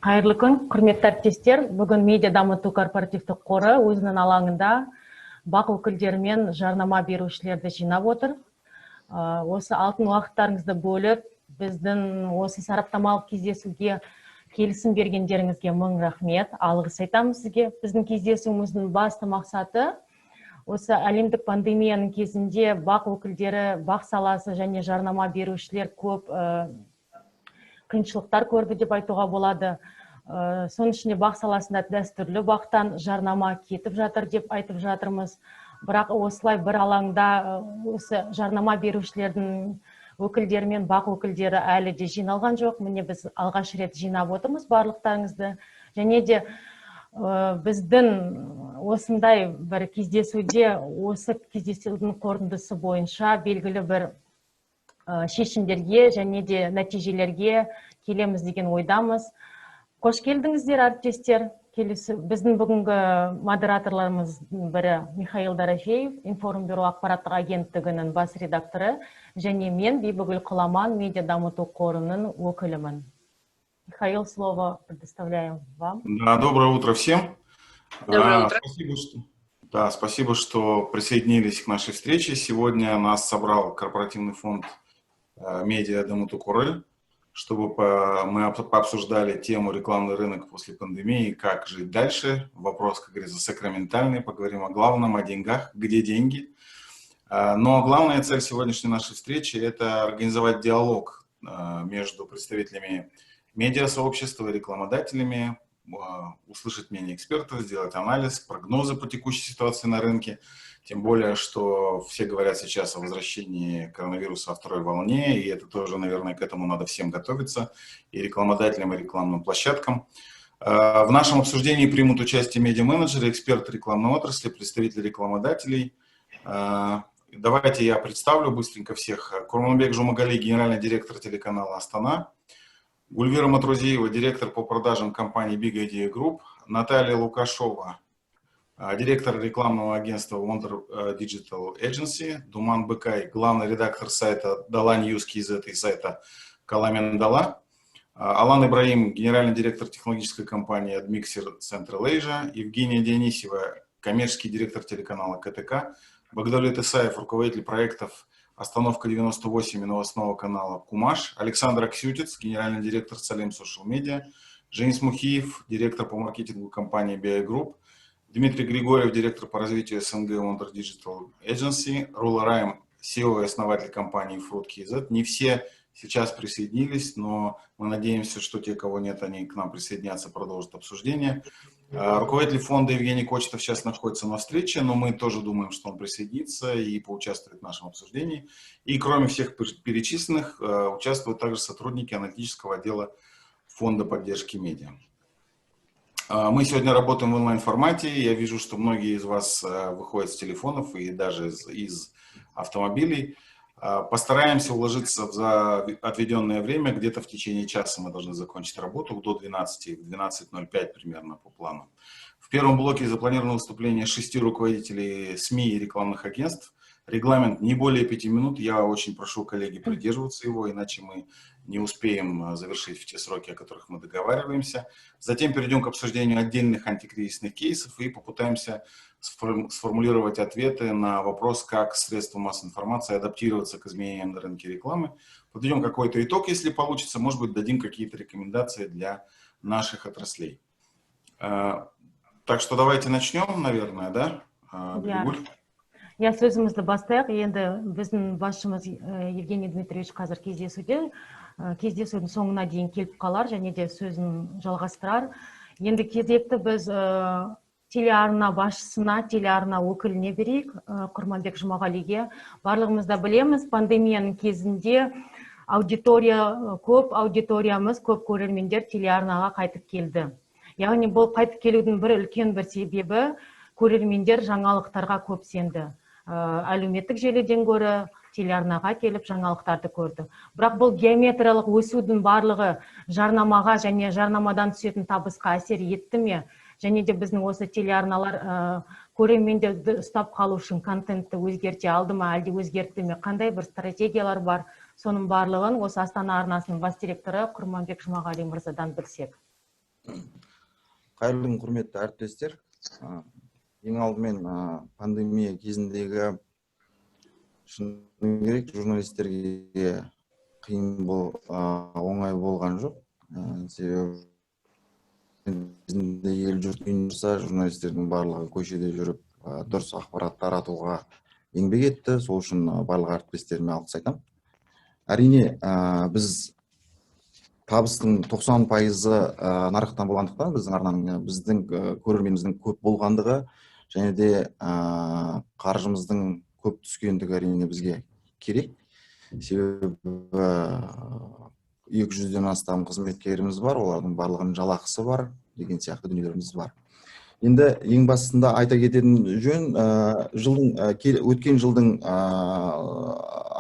Қайырлы күн, құрметті әріптестер. Бүгін Медиа дамыту корпоративтік қоры өзінің алаңында бақ өкілдері мен жарнама берушілерді жинап отыр. Осы алтын уақыттарыңызды бөліп, біздің осы сараптамалық кездесуге келісім бергендеріңізге мың рахмет, алғыс айтамыз сізге. Біздің кездесуіміздің басты мақсаты осы әлемдік пандемияның кезінде бақ өкілдері, бақ саласы және жарнама берушілер көп қиыншылықтар көрді деп айтуға болады. Соның ішінде бақ саласында дәстүрлі бақтан жарнама кетіп жатыр деп айтып жатырмыз. Бірақ осылай бір алаңда осы жарнама берушілердің өкілдері мен бақ өкілдері әлі де жиналған жоқ. Міне біз алғаш рет жинап отырмыз барлықтарыңызды. Және де біздің осындай бір кездесуде, осы кездесудің қорытындысы бойынша белгілі бір шешімдерге және де нәтижелерге келеміз деген ойдамыз. Қош келдіңіздер, әріптестер. Біздің бүгінгі модераторларымыздың бірі Михаил Дорофеев, Информбюро ақпараттық агенттігінің бас редакторы, және мен Бибігүл Құламан, Медиа дамыту қорының өкілімін. Михаил, слово предоставляем вам. Да, доброе утро всем. Доброе утро. Спасибо, что присоединились к нашей встрече. Сегодня нас собрал корпоративный фонд Медиа дамыту қоры, чтобы мы пообсуждали тему рекламный рынок после пандемии, как жить дальше. Вопрос, как говорится, сакраментальный. Поговорим о главном, о деньгах, где деньги. Но главная цель сегодняшней нашей встречи – это организовать диалог между представителями медиасообщества и рекламодателями, услышать мнение экспертов, сделать анализ, прогнозы по текущей ситуации на рынке. Тем более, что все говорят сейчас о возвращении коронавируса во второй волне, и это тоже, наверное, к этому надо всем готовиться, и рекламодателям, и рекламным площадкам. В нашем обсуждении примут участие медиа-менеджеры, эксперты рекламной отрасли, представители рекламодателей. Давайте я представлю быстренько всех. Курманбек Жумагали, генеральный директор телеканала «Астана». Гульвира Матрузиева, директор по продажам компании Big Idea Group. Наталья Лукашова, директор рекламного агентства Wonder Digital Agency. Думан Быкай, главный редактор сайта Дала Ньюс KZ и сайта Каламен Дала. Алан Ибраим, генеральный директор технологической компании Admixer Central Asia. Евгения Дионисьева, коммерческий директор телеканала КТК. Багдалет Исаев, руководитель проектов «Остановка 98» и новостного канала «Кумаш». Александр Аксютец, генеральный директор Салем Social Media. Женис Мухиев, директор по маркетингу компании BI Group. Дмитрий Григорьев, директор по развитию СНГ Wonder Digital Agency. Рула Райм, CEO и основатель компании Fruit KZ. Не все сейчас присоединились, но мы надеемся, что те, кого нет, они к нам присоединятся, продолжат обсуждение. Руководитель фонда Евгений Кочетов сейчас находится на встрече, но мы тоже думаем, что он присоединится и поучаствует в нашем обсуждении. И кроме всех перечисленных, участвуют также сотрудники аналитического отдела фонда поддержки медиа. Мы сегодня работаем в онлайн-формате. Я вижу, что многие из вас выходят с телефонов и даже из автомобилей. Постараемся уложиться за отведенное время. Где-то в течение часа мы должны закончить работу до 12, в 12:05 примерно по плану. В первом блоке запланировано выступление 6 руководителей СМИ и рекламных агентств. Регламент не более 5 минут. Я очень прошу коллеги придерживаться его, иначе мы не успеем завершить в те сроки, о которых мы договариваемся. Затем перейдем к обсуждению отдельных антикризисных кейсов и попытаемся сформулировать ответы на вопрос, как средства массовой информации адаптироваться к изменениям на рынке рекламы. Подведем какой-то итог, если получится, может быть, дадим какие-то рекомендации для наших отраслей. Так что давайте начнем, наверное, да? Григорий? Я сөзімізді бастайық. Енді біздің басшымыз Евгений Дмитриевич қазір кездесудің соңына дейін келіп қалар, және де сөзін жалғастырар. Енді кезекті біз телеарна басшысына, телеарна өкіліне берейік, Курманбек Жұмағалиге. Барлығымызда білеміз, пандемияның кезінде аудиториямыз, көп көрермендер телеарнаға қайтып келді. Яғни бұл қайтып келудің үлкен бір себебі көрермендер жаңалықтарға көп сенді. Әлеуметтік желіден гөрі телеарнаға келіп жаңалықтарды көрді. Бірақ бұл геометриялық өсудің барлығы жарнамаға және жарнамадан түсетін табысқа әсер етті ме? Және де біздің осы телеарналар көрермендерді ұстап қалу үшін контентті өзгерте алды ма, әлде өзгертті ме? Қандай бір стратегиялар бар? Соның барлығын осы Астана арнасының бас директоры Курманбек Жұмағали мырзадан білсек. Қайырлы күн, құрметті әріптестер. Ең алдымен пандемия кезіндегі шыны керек журналистерге қиын оңай болған жоқ. Себебі бізде ел жұрт тұрса, журналистердің барлығы көшеде жүріп дұрыс ақпарат таратуға еңбек етті. Сол үшін барлық әріптестеріме алғыс айтамын. Әрине, біз табыстың 90% нарықтан болғандықтан, біздің көрерменіміздің көп болғандығы және де қаржымыздың көп түскендігі әрине бізге керек. Себебі 200-ден астам қызметкеріміз бар, олардың барлығының жалақысы бар деген сияқты дүниелеріміз бар. Енді ең басында айта кететін жөн, өткен жылдың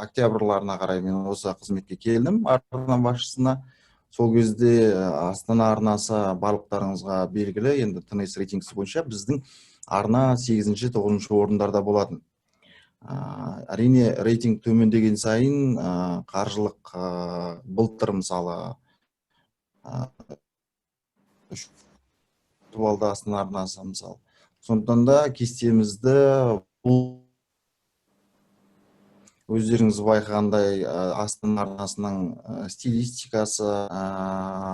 октябрларына қарай мен осы қызметке келдім, арна басшысына. Сол кезде Астана арнасы барлықтарыңызға белгілі, енді ТНС рейтингісі бойынша біздің арна 8-9 орындарда болатын. Әрине, рейтинг төмендеген сайын қаржылық былтыр мысалы балда Астана арнасы мысалы. Сондықтан да кестемізді өздеріңіз байқағандай Астана арнасының стилистикасы,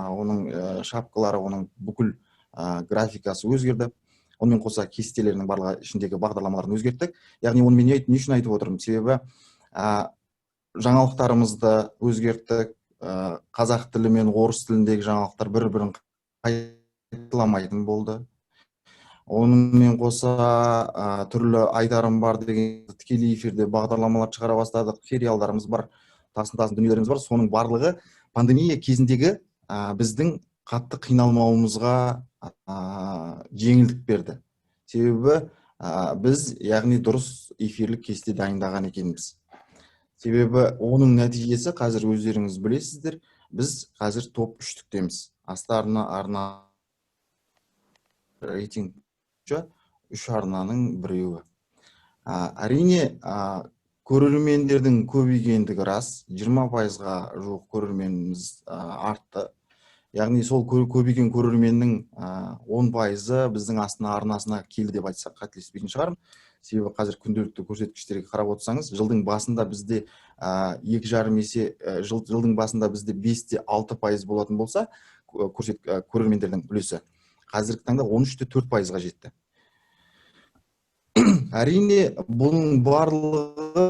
оның шапкалары, оның бүкіл графикасы өзгерді. Онымен қоса кестелерінің барлығы ішіндегі бағдарламаларын өзгерттік. Яғни оны мен не үшін айтып отырмын? Себебі жаңалықтарымызды өзгерттік. Қазақ тілі мен орыс тіліндегі жаңалықтар бір-бірін қайталамайтын болды. Онымен қоса түрлі айтарым бар деген тікелей эфирде бағдарламалар шығара бастадық, сериалдарымыз бар, тасын дүниелеріміз бар. Соның барлығы пандемия кезіндегі біздің қатты қиналмауымызға жеңілдік берді. Себебі біз яғни дұрыс эфирлік кесте дайындаған екенбіз. Себебі оның нәтижесі қазір өздеріңіз білесіздер, біз қазір топ 3-тіктеміз. Астана арна рейтинг 3 арнаның біреуі. Әрине, көрермендердің көбейгендігі рас, 20%-ға жуық көрерменіміз артты. Яғни сол көбейген көрерменнің 10%-ы біздің Астана арнасына келді деп айтсақ қателеспейтін шығармын. Себебі қазір күнделікті көрсеткіштерге қарап отырсаңыз, жылдың басында бізде 2,5 есе, жылдың басында бізде 5-6% болатын болса, көрермендердің үлесі қазіргі таңда 13-4%-ға жетті. Әрине, бұның барлығы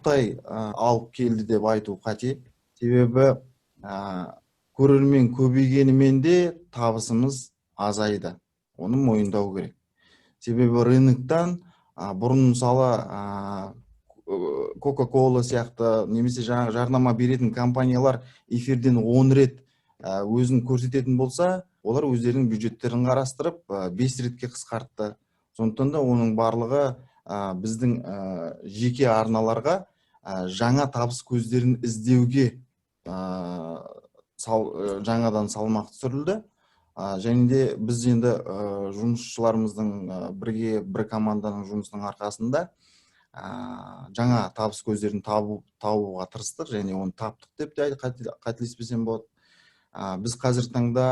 алып келді деп айту қате. Себебі көрермен көбейгенімен де табысымыз азайды. Оны мойындау керек. Себебі рыноктан бұрын мысалы Coca-Cola сияқты немесе жарнама беретін компаниялар эфирден 10 рет өзін көрсететін болса, олар өздерінің бюджеттерін қарастырып 5 ретке қысқартты. Сондықтан да оның барлығы біздің жеке арналарға жаңа табыс көздерін іздеуге жаңадан салмақ түсірілді. Және де біз енді жұмысшыларымыздың бір команданың жұмысының арқасында жаңа табыс көздерін табуға тырыстық, және оны таптық деп те қателеспесем болады. Біз қазір таңда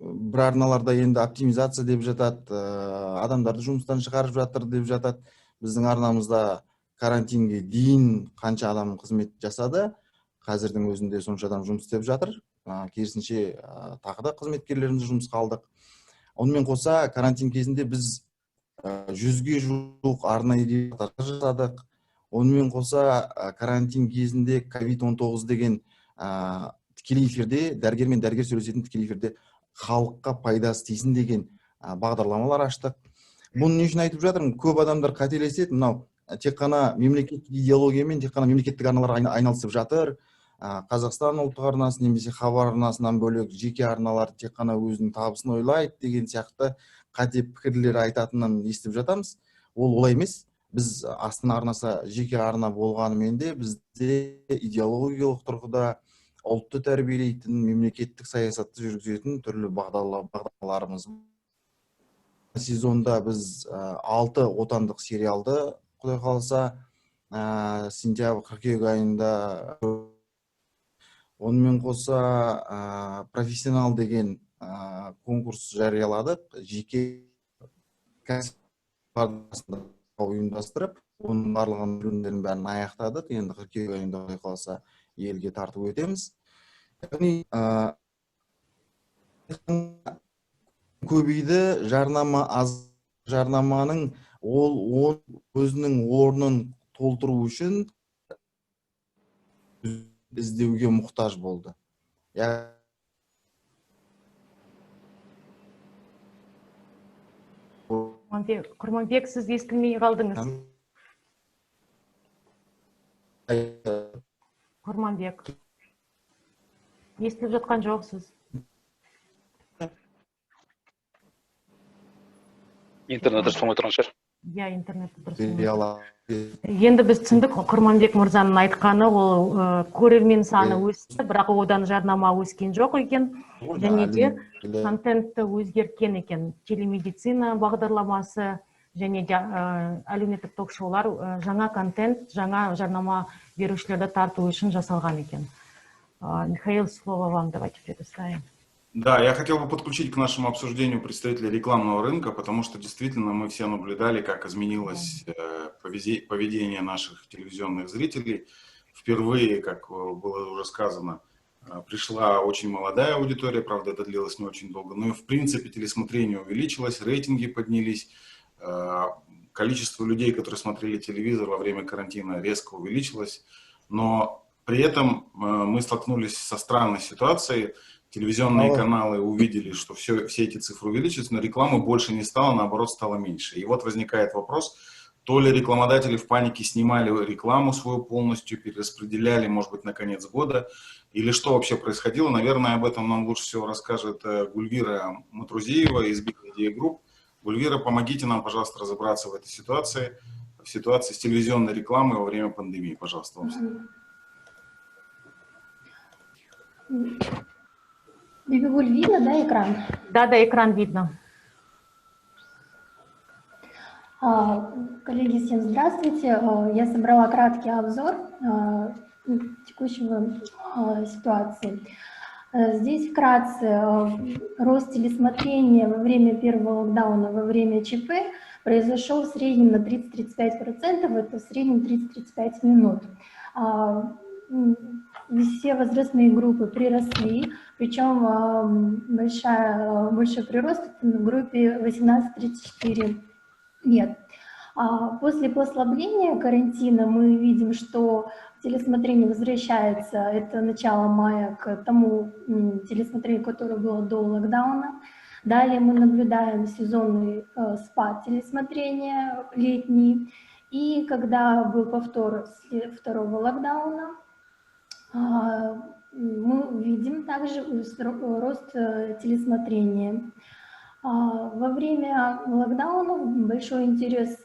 бір арналарда енді оптимизация деп жатады, адамдарды жұмыстан шығарып жатыр деп жатады. Біздің арнамызда карантинге дейін қанша адам қызмет жасады, қазірдің өзінде сонша адам жұмыс істеп жатыр. Керісінше тағы да қызметкерлеріміз жұмысқа алдық. Онымен қоса карантин кезінде біз 100-ге жуық арнайы дебаттар жасадық. Онымен қоса карантин кезінде COVID-19 деген тікелей эфирде, дәрігер мен дәрігер сөйлесетін тікелей эфирде халыққа пайдасы тисін деген бағдарламалар аштық. Бұны не үшін айтып жатырмын? Көп адамдар қателеседі, мынау тек қана мемлекеттік идеологиямен, тек қана мемлекеттік арналар айналысып жатыр. Қазақстан ұлттық арнасы немесе хабар арнасынан бөлек жеке арналар тек қана өзінің табысын ойлайды деген сияқты қате пікірлер айтатынын естіп жатамыз. Ол олай емес. Біз Астана арнасы жеке арна болғанымен де бізде идеологиялық тұрғыда ұлтты тәрбиелейтін, мемлекеттік саясатты жүргізетін түрлі бағдарламаларымыз. Сезонда біз 6 отандық сериалды, құдай қаласа, сентябрь, қыркүйек айында Онымен қоса профессионал деген конкурс жарияладық. Жеке кәсіпорын ұйымдастырып, оның барлығын бөлімдерін бәрін аяқтадық. Енді қыркүйек айында Құдай қаласа елге тартып өтеміз. Яғни көбейді, жарнама аз, жарнаманың ол өзінің орнын толтыру үшін іздеуге мұқтаж болды. Құрманбек, сіз естілмей қалдыңыз. Құрманбек, естіліп жатқан жоқсыз. Интернет дұрыс болмай тұрған шығар. Иә, интернет дұрыс. Енді біз түсіндік, Құрманбек мырзаның айтқаны, ол көрермен саны өсті, бірақ одан жарнама өскен жоқ екен. Және де контентті өзгерткен екен. Телемедицина бағдарламасы және де әлеуметтік ток-шоулар жаңа контент, жаңа жарнама берушілерді тарту үшін жасалған екен. Михаил, слово вам, давайте предоставим. Да, я хотел бы подключить к нашему обсуждению представителей рекламного рынка, потому что действительно мы все наблюдали, как изменилось поведение наших телевизионных зрителей. Впервые, как было уже сказано, пришла очень молодая аудитория, правда, это длилось не очень долго, но и в принципе телесмотрение увеличилось, рейтинги поднялись, количество людей, которые смотрели телевизор во время карантина, резко увеличилось, но при этом мы столкнулись со странной ситуацией. Телевизионные каналы увидели, что все эти цифры увеличились, но рекламы больше не стало, наоборот, стало меньше. И вот возникает вопрос, то ли рекламодатели в панике снимали рекламу свою полностью, перераспределяли, может быть, на конец года, или что вообще происходило. Наверное, об этом нам лучше всего расскажет Гульвира Матрузиева из Big Media Group. Гульвира, помогите нам, пожалуйста, разобраться в этой ситуации, в ситуации с телевизионной рекламой во время пандемии. Пожалуйста, вам слово. Бибигуль, видно, да, экран? Да, экран видно. Коллеги, всем здравствуйте. Я собрала краткий обзор текущего ситуации. Здесь вкратце рост телесмотрения во время первого локдауна, во время ЧП произошел в среднем на 30-35%, это в среднем 30-35 минут. Все возрастные группы приросли, причем большой прирост в группе 18-34 лет. После послабления карантина мы видим, что телесмотрение возвращается, это начало мая, к тому телесмотрению, которое было до локдауна. Далее мы наблюдаем сезонный спад телесмотрения летний. И когда был повтор второго локдауна, мы видим также рост телесмотрения. Во время локдауна большой интерес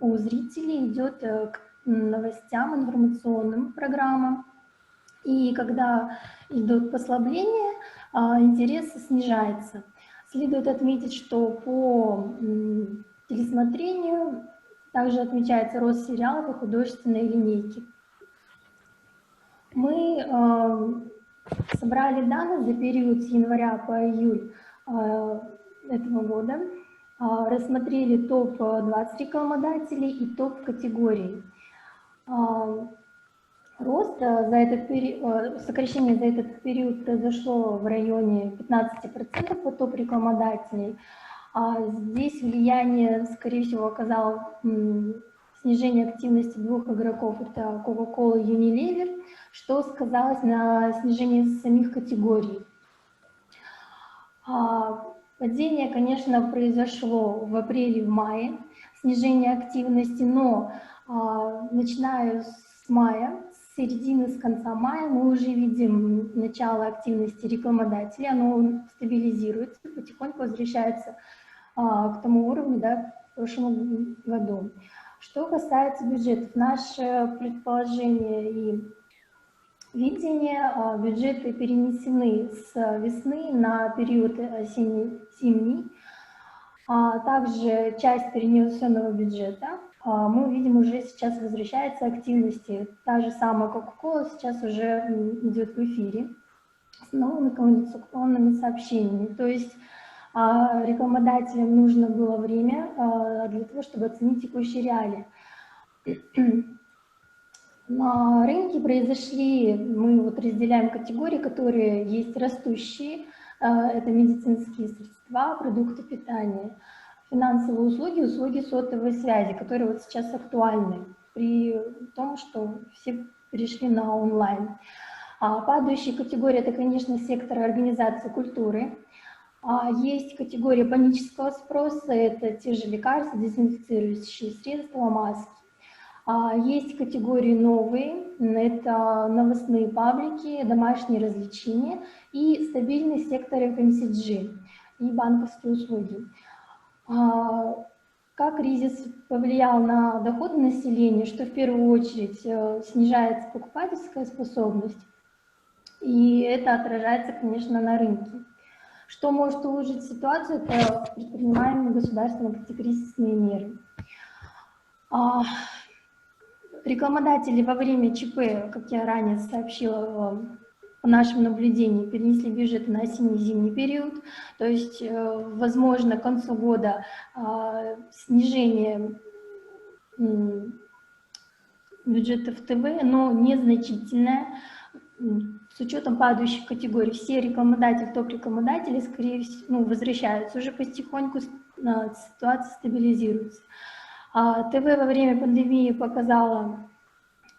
у зрителей идет к новостям, информационным программам. И когда идут послабления, интерес снижается. Следует отметить, что по телесмотрению также отмечается рост сериалов и художественной линейки. Мы собрали данные за период с января по июль этого года, рассмотрели топ-20 рекламодателей и топ-категорий. Рост за этот период, сокращение за этот период произошло в районе 15% по топ-рекламодателей. Здесь влияние, скорее всего, оказало снижение активности двух игроков, это Coca-Cola и Unilever, что сказалось на снижении самих категорий. Падение, конечно, произошло в апреле, в мае, снижение активности, но начиная с мая, с середины, с конца мая мы уже видим начало активности рекламодателей, оно стабилизируется, потихоньку возвращается к тому уровню, да, в прошлом году. Что касается бюджетов, наше предположение и видение, бюджеты перенесены с весны на период осенний-зимний, также часть перенесенного бюджета мы видим, уже сейчас возвращается активности. Та же самая Coca-Cola сейчас уже идет в эфире с новыми коммуникационными сообщениями. То есть рекламодателям нужно было время для того, чтобы оценить текущие реалии. На рынке произошли, мы вот разделяем категории, которые есть растущие, это медицинские средства, продукты питания, финансовые услуги, услуги сотовой связи, которые вот сейчас актуальны при том, что все перешли на онлайн. Падающие категории — это, конечно, сектор организации культуры. Есть категория панического спроса, это те же лекарства, дезинфицирующие средства, маски. Есть категории новые, это новостные паблики, домашние развлечения и стабильный сектор FMCG и банковские услуги. Как кризис повлиял на доходы населения, что в первую очередь снижается покупательская способность, и это отражается, конечно, на рынке. Что может улучшить ситуацию, это предпринимаемые государственные антикризисные меры. Рекламодатели во время ЧП, как я ранее сообщила, по нашим наблюдениям, перенесли бюджеты на осенне-зимний период. То есть, возможно, к концу года снижение бюджетов ТВ, но незначительное. С учетом падающих категорий, все рекламодатели, топ-рекламодатели, скорее всего, возвращаются уже потихоньку, ситуация стабилизируется. ТВ во время пандемии показала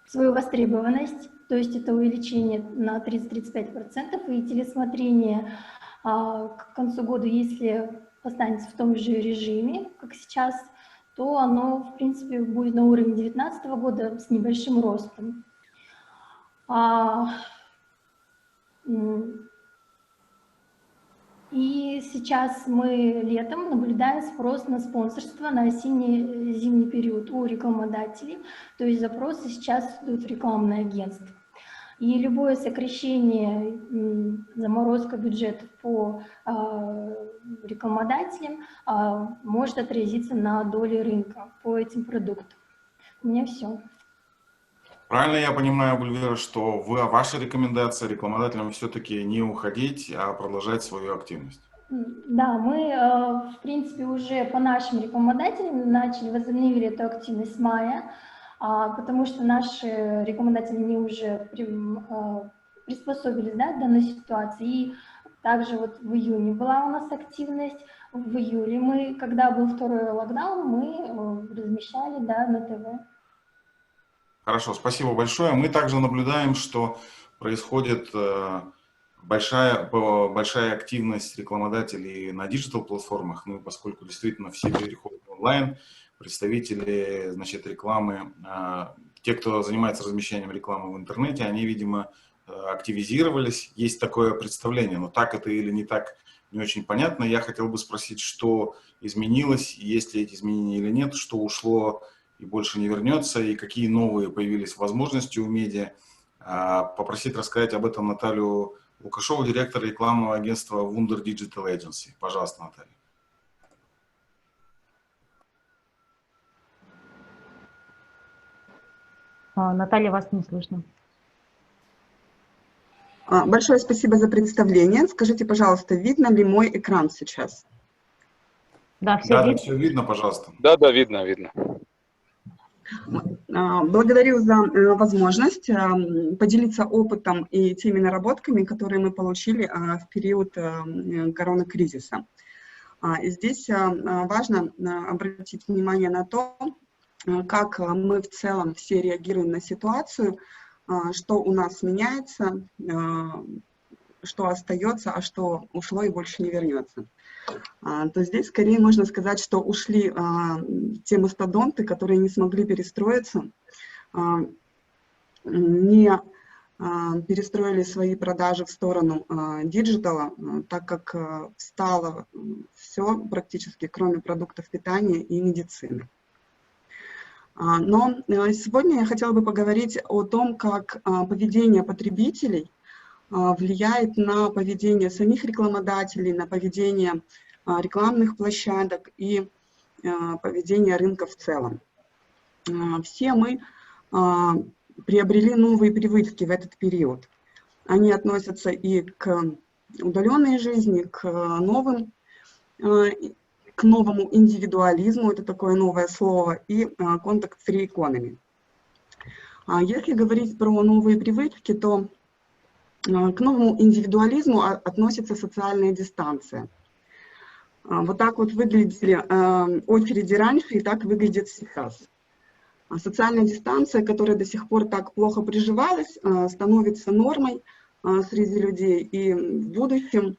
свою востребованность, то есть это увеличение на 30-35%, и телесмотрение к концу года, если останется в том же режиме, как сейчас, то оно, в принципе, будет на уровне 2019 года с небольшим ростом. И сейчас мы летом наблюдаем спрос на спонсорство на осенне-зимний период у рекламодателей, то есть запросы сейчас идут в рекламное агентство. И любое сокращение, заморозка бюджетов по рекламодателям может отразиться на доле рынка по этим продуктам. У меня все. Правильно я понимаю, Гульвера, что ваша рекомендация рекламодателям все-таки не уходить, а продолжать свою активность? Да, мы, в принципе, уже по нашим рекламодателям возобновили эту активность с мая, потому что наши рекламодатели, они уже приспособились, да, к данной ситуации. И также вот в июне была у нас активность, в июле мы, когда был второй локдаун, мы размещали, да, на ТВ. Хорошо, спасибо большое. Мы также наблюдаем, что происходит большая активность рекламодателей на диджитал-платформах, ну, поскольку действительно все переходят в онлайн, представители, значит, рекламы, те, кто занимается размещением рекламы в интернете, они, видимо, активизировались. Есть такое представление, но так это или не так, не очень понятно. Я хотел бы спросить, что изменилось, есть ли эти изменения или нет, что ушло и больше не вернется, и какие новые появились возможности у медиа. Попросить рассказать об этом Наталью Лукашову, директора рекламного агентства Wunder Digital Agency. Пожалуйста, Наталья. Наталья, вас не слышно. Большое спасибо за представление. Скажите, пожалуйста, видно ли мой экран сейчас? Да, все видно. Все видно, пожалуйста. Да, видно, видно. Благодарю за возможность поделиться опытом и теми наработками, которые мы получили в период коронакризиса. И здесь важно обратить внимание на то, как мы в целом все реагируем на ситуацию, что у нас меняется, что остается, а что ушло и больше не вернется. То здесь скорее можно сказать, что ушли те мастодонты, которые не смогли перестроиться, не перестроили свои продажи в сторону диджитала, так как встало все практически, кроме продуктов питания и медицины. Но сегодня я хотела бы поговорить о том, как поведение потребителей влияет на поведение самих рекламодателей, на поведение рекламных площадок и поведение рынка в целом. все мы приобрели новые привычки в этот период. Они относятся и к удаленной жизни, к новому индивидуализму, это такое новое слово, и contact-free economy. Если говорить про новые привычки, то к новому индивидуализму относится социальная дистанция. Вот так вот выглядели очереди раньше, и так выглядит сейчас. Социальная дистанция, которая до сих пор так плохо приживалась, становится нормой среди людей. И в будущем,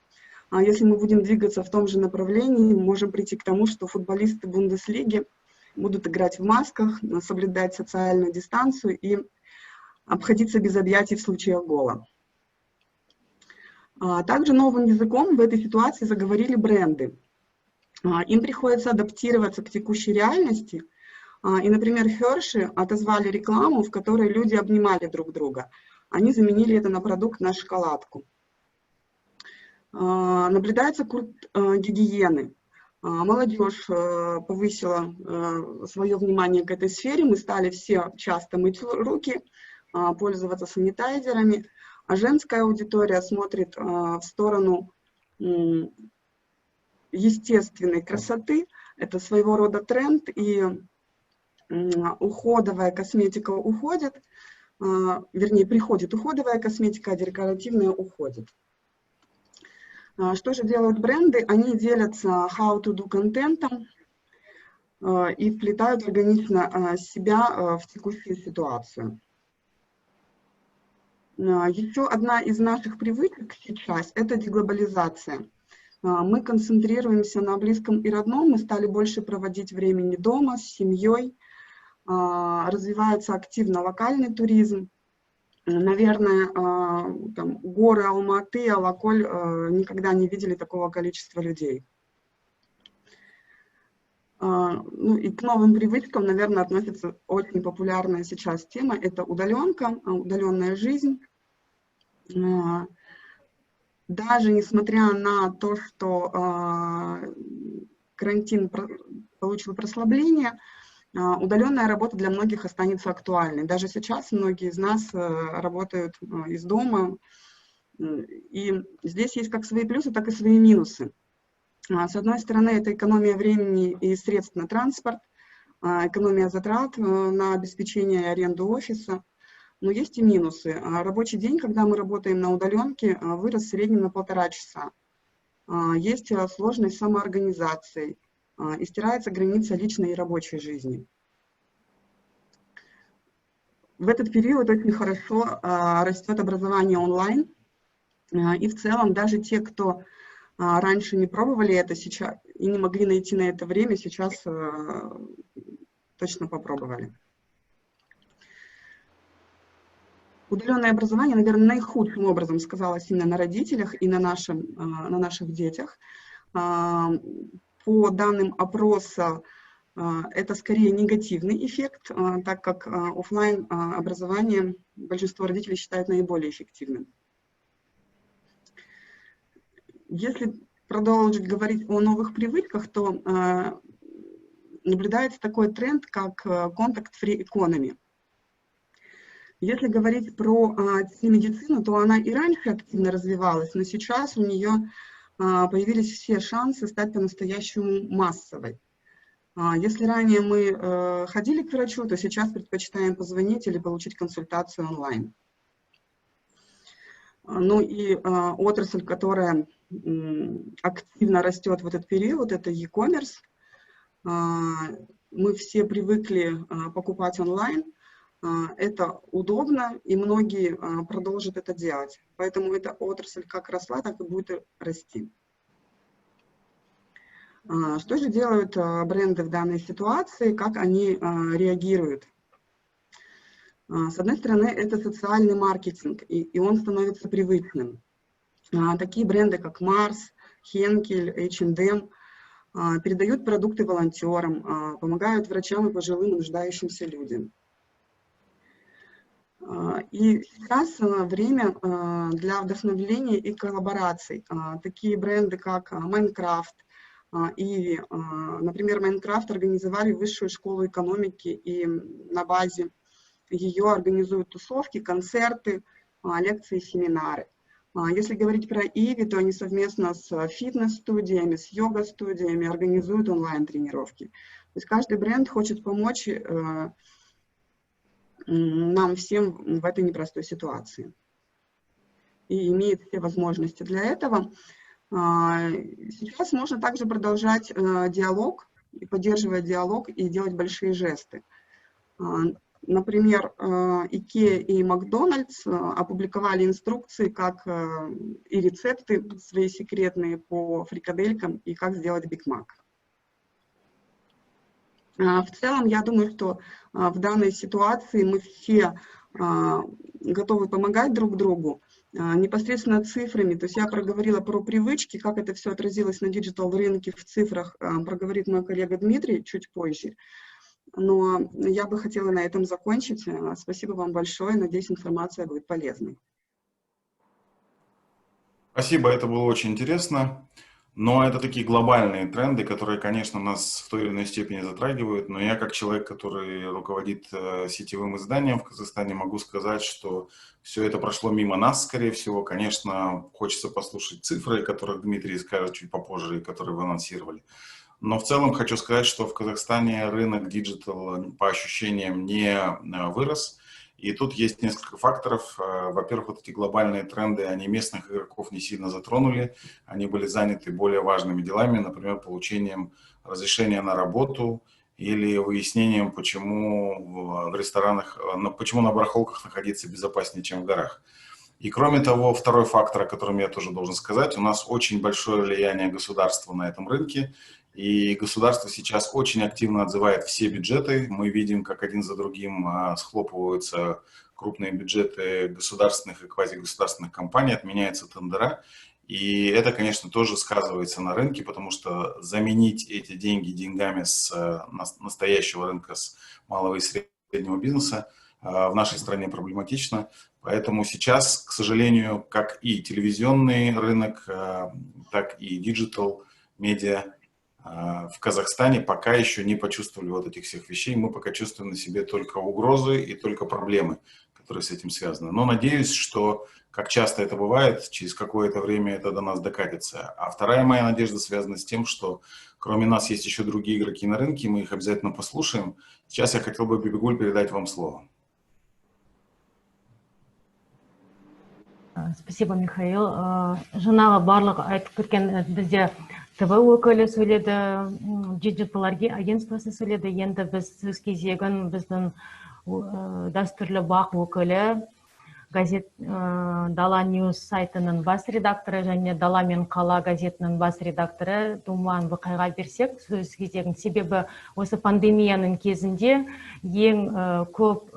если мы будем двигаться в том же направлении, можем прийти к тому, что футболисты Бундеслиги будут играть в масках, соблюдать социальную дистанцию и обходиться без объятий в случае гола. Также новым языком в этой ситуации заговорили бренды. Им приходится адаптироваться к текущей реальности. И, например, Hershey отозвали рекламу, в которой люди обнимали друг друга. Они заменили это на продукт на шоколадку. Наблюдается культ гигиены. Молодежь повысила свое внимание к этой сфере. Мы стали все часто мыть руки, пользоваться санитайзерами. А женская аудитория смотрит в сторону естественной красоты. Это своего рода тренд, и уходовая косметика уходит, вернее, приходит уходовая косметика, а декоративная уходит. Что же делают бренды? Они делятся how to do контентом и вплетают органично себя в текущую ситуацию. Еще одна из наших привычек сейчас – это деглобализация. Мы концентрируемся на близком и родном, мы стали больше проводить времени дома, с семьей, развивается активно локальный туризм. Наверное, там, горы Алматы, Алаколь никогда не видели такого количества людей. Ну и к новым привычкам, наверное, относится очень популярная сейчас тема – это удаленка, удаленная жизнь. Даже несмотря на то, что карантин получил прослабление, удаленная работа для многих останется актуальной. Даже сейчас многие из нас работают из дома, и здесь есть как свои плюсы, так и свои минусы. С одной стороны, это экономия времени и средств на транспорт, экономия затрат на обеспечение и аренду офиса. Но есть и минусы. Рабочий день, когда мы работаем на удаленке, вырос в среднем на 1,5 часа. Есть сложность с самоорганизацией, и стирается граница личной и рабочей жизни. В этот период очень хорошо растет образование онлайн, и в целом даже те, кто раньше не пробовали это сейчас и не могли найти на это время, сейчас точно попробовали. Удаленное образование, наверное, наихудшим образом сказалось именно на родителях и на наших детях. По данным опроса, это скорее негативный эффект, так как офлайн образование большинство родителей считают наиболее эффективным. Если продолжить говорить о новых привычках, то наблюдается такой тренд, как contact-free economy. Если говорить про телемедицину, то она и раньше активно развивалась, но сейчас у нее появились все шансы стать по-настоящему массовой. Если ранее мы ходили к врачу, то сейчас предпочитаем позвонить или получить консультацию онлайн. Ну и отрасль, которая активно растет в этот период, это e-commerce. Мы все привыкли покупать онлайн. Это удобно, и многие продолжат это делать. Поэтому эта отрасль как росла, так и будет расти. Что же делают бренды в данной ситуации, как они реагируют? С одной стороны, это социальный маркетинг, и он становится привычным. Такие бренды, как Mars, Henkel, H&M, передают продукты волонтерам, помогают врачам и пожилым и нуждающимся людям. И сейчас время для вдохновления и коллабораций. Такие бренды, как Minecraft, Например, Майнкрафт организовали высшую школу экономики, и на базе ее организуют тусовки, концерты, лекции, семинары. Если говорить про Иви, то они совместно с фитнес-студиями, с йога-студиями организуют онлайн-тренировки. То есть каждый бренд хочет помочь нам всем в этой непростой ситуации. И имеет все возможности для этого. Сейчас можно также продолжать диалог, и поддерживать диалог и делать большие жесты. Например, IKEA и Макдональдс опубликовали инструкции, как и рецепты свои секретные по фрикаделькам и как сделать Биг Мак. В целом, я думаю, что в данной ситуации мы все готовы помогать друг другу, непосредственно цифрами. То есть я проговорила про привычки, как это все отразилось на диджитал-рынке в цифрах, проговорит мой коллега Дмитрий чуть позже. Но я бы хотела на этом закончить. Спасибо вам большое. Надеюсь, информация будет полезной. Спасибо, это было очень интересно. Но это такие глобальные тренды, которые, конечно, нас в той или иной степени затрагивают. Но я, как человек, который руководит сетевым изданием в Казахстане, могу сказать, что все это прошло мимо нас, скорее всего. Конечно, хочется послушать цифры, которые Дмитрий скажет чуть попозже, и которые вы анонсировали. Но в целом хочу сказать, что в Казахстане рынок диджитал по ощущениям не вырос. И тут есть несколько факторов. Во-первых, вот эти глобальные тренды, они местных игроков не сильно затронули. Они были заняты более важными делами, например, получением разрешения на работу или выяснением, почему в ресторанах, почему на барахолках находиться безопаснее, чем в горах. И кроме того, второй фактор, о котором я тоже должен сказать, у нас очень большое влияние государства на этом рынке. И государство сейчас очень активно отзывает все бюджеты. Мы видим, как один за другим схлопываются крупные бюджеты государственных и квазигосударственных компаний, отменяются тендера. И это, конечно, тоже сказывается на рынке, потому что заменить эти деньги деньгами с настоящего рынка, с малого и среднего бизнеса в нашей стране проблематично. Поэтому сейчас, к сожалению, как и телевизионный рынок, так и диджитал, медиа, в Казахстане пока еще не почувствовали вот этих всех вещей. Мы пока чувствуем на себе только угрозы и только проблемы, которые с этим связаны. Но надеюсь, что, как часто это бывает, через какое-то время это до нас докатится. А вторая моя надежда связана с тем, что кроме нас есть еще другие игроки на рынке, мы их обязательно послушаем. Сейчас я хотел бы, Бибигуль, передать вам слово. Спасибо, Михаил. Жаңағы барлық айтып кеткен бізде ТВ өкілі сөйледі, диджитал агентствосы сөйледі. Енді біз сөз кезегін біздің дәстүрлі бақ өкілі, газет Дала Ньюс сайтының бас редакторы және Дала мен Қала газетінің бас редакторы Думан Бұқайға берсек, сөз кезегін. Себебі осы пандемияның кезінде ең көп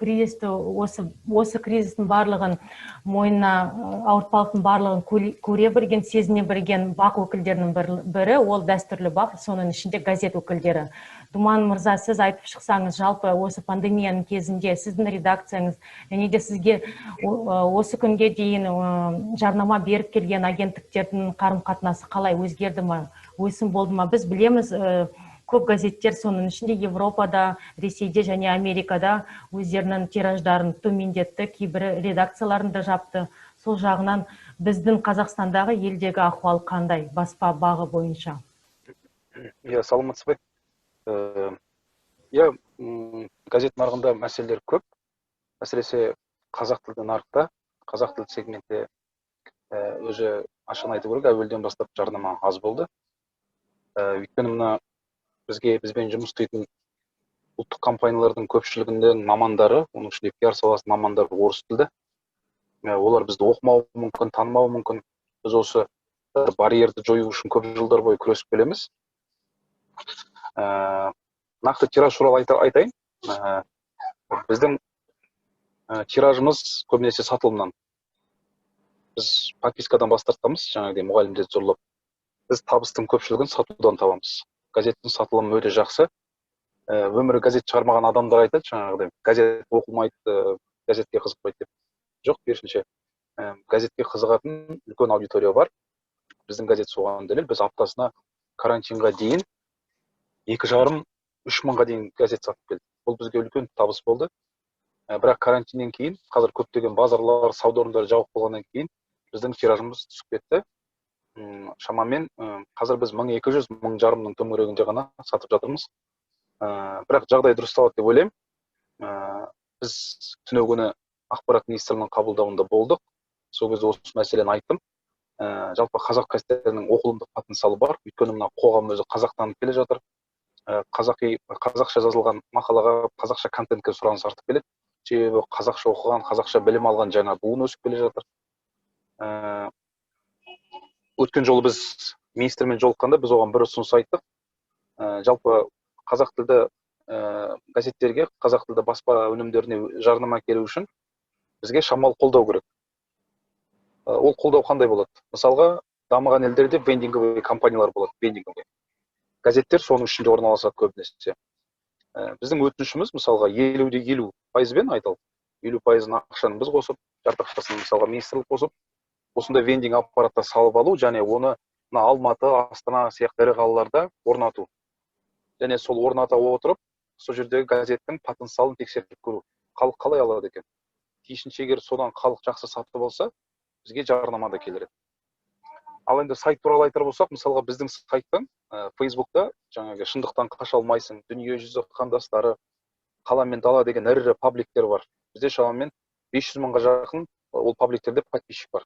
кризисті, осы кризистің барлығын мойнына ауыртпалықтың барлығын көре білген, сезіне білген бақ өкілдерінің бірі, ол дәстүрлі бақ, соның ішінде газет өкілдері. Думан мырза, сіз айтып шықсаңыз, жалпы осы пандемияның кезінде сіздің редакцияңыз, және де сізге осы күнге дейін жарнама беріп келген агенттіктердің қарым-қатынасы қалай өзгерді ма, өсім болды ма? Біз білеміз, көп газеттер соның ішінде Европада, Ресейде және Америкада өздерінің тираждарын төмендетті, кейбір редакцияларында жапты. Сол жағынан біздің Қазақстандағы елдегі ахуал қандай, баспа бағы бойынша? Саламатсыз ба? Газет нарығында мәселелер көп. Әсіресе қазақ тілді нарықта, қазақ тілді сегментте өзі ашығын айту керек, әуелден бастап жарнама аз болды. Өйткені мына бізбен жұмыс істейтін ұлттық компаниялардың көпшілігінде мамандары, оның ішінде пиар саласының мамандары орыс тілді. Олар бізді оқымауы мүмкін, танымауы мүмкін. Біз осы барьерді жою үшін көп жылдар бойы күресіп келеміз. Нақты тираж туралы айтайын. Біздің тиражымыз көбінесе сатылымнан. Біз подпискадан бас тартамыз, жаңағыдай мұғалімдерді зорлап. Біз табыстың көпшілігін сатудан табамыз. Газеттің сатылымы өте жақсы. Өмірі газет шығармаған адамдар айтады, жаңағыдай газет оқылмайды, газетке қызықпайды деп. Жоқ, керісінше газетке қызығатын үлкен аудитория бар. біздің газет соған дәлел. Біз аптасына карантинға дейін 2,5-3 мыңға дейін газет сатып келдік. Бұл бізге үлкен табыс болды. Бірақ карантиннен кейін, қазір көптеген базарлар, сауда орындары жабық болғаннан кейін біздің тиражымыз түсіп кетті. Шамамен қазір біз 1200-1500 төңірегінде ғана сатып жатырмыз. Бірақ жағдай дұрысталады деп ойлаймын. Біз түнеу күні ақпарат министрлігінің қабылдауында болдық. Сол кезде осы мәселені айттым. Жалпы қазақ газеттерінің оқылымдық потенциалы бар. Өйткені мына қоғам өзі қазақтанып келе жатыр. Қазақша жазылған мақалаға, қазақша контентке сұраныс артып келеді. Себебі қазақша оқыған, қазақша білім алған жаңа буын өсіп келе жатыр. Өткен жолы біз министрмен жолыққанда біз оған бір ұсыныс айттық. Жалпы қазақ тілді газеттерге, қазақ тілді баспа өнімдеріне жарнама келу үшін бізге шамалы қолдау керек. Ол қолдау қандай болады? Мысалға, дамыған елдерде вендинговый компаниялар болады, вендинговый. Газеттер соның ішінде орналасады көбінесе. Біздің өтінішіміз мысалға 50% айталық. 50% ақшаны біз қосып, жарты ақшасын мысалға министрлік қосып, осындай вендинг аппаратта салып алу, және оны Алматы, Астана сияқты ірі қалаларда орнату. Және сол орната отырып, сол жердегі газеттің потенциалын тексеріп көру. Халық қалай алады екен? Тиісінше егер содан халық жақсы сатып болса, бізге жарнама да келер еді. Ал енді сайт туралы айтар болсақ, мысалға біздің сайттан Фейсбукта жаңағы шындықтан қаша алмайсың, дүние жүзі қандастары, қала мен дала деген ірі пабликтер бар. Бізде шамамен 500 мыңға жақын ол пабликтерде подписчик бар.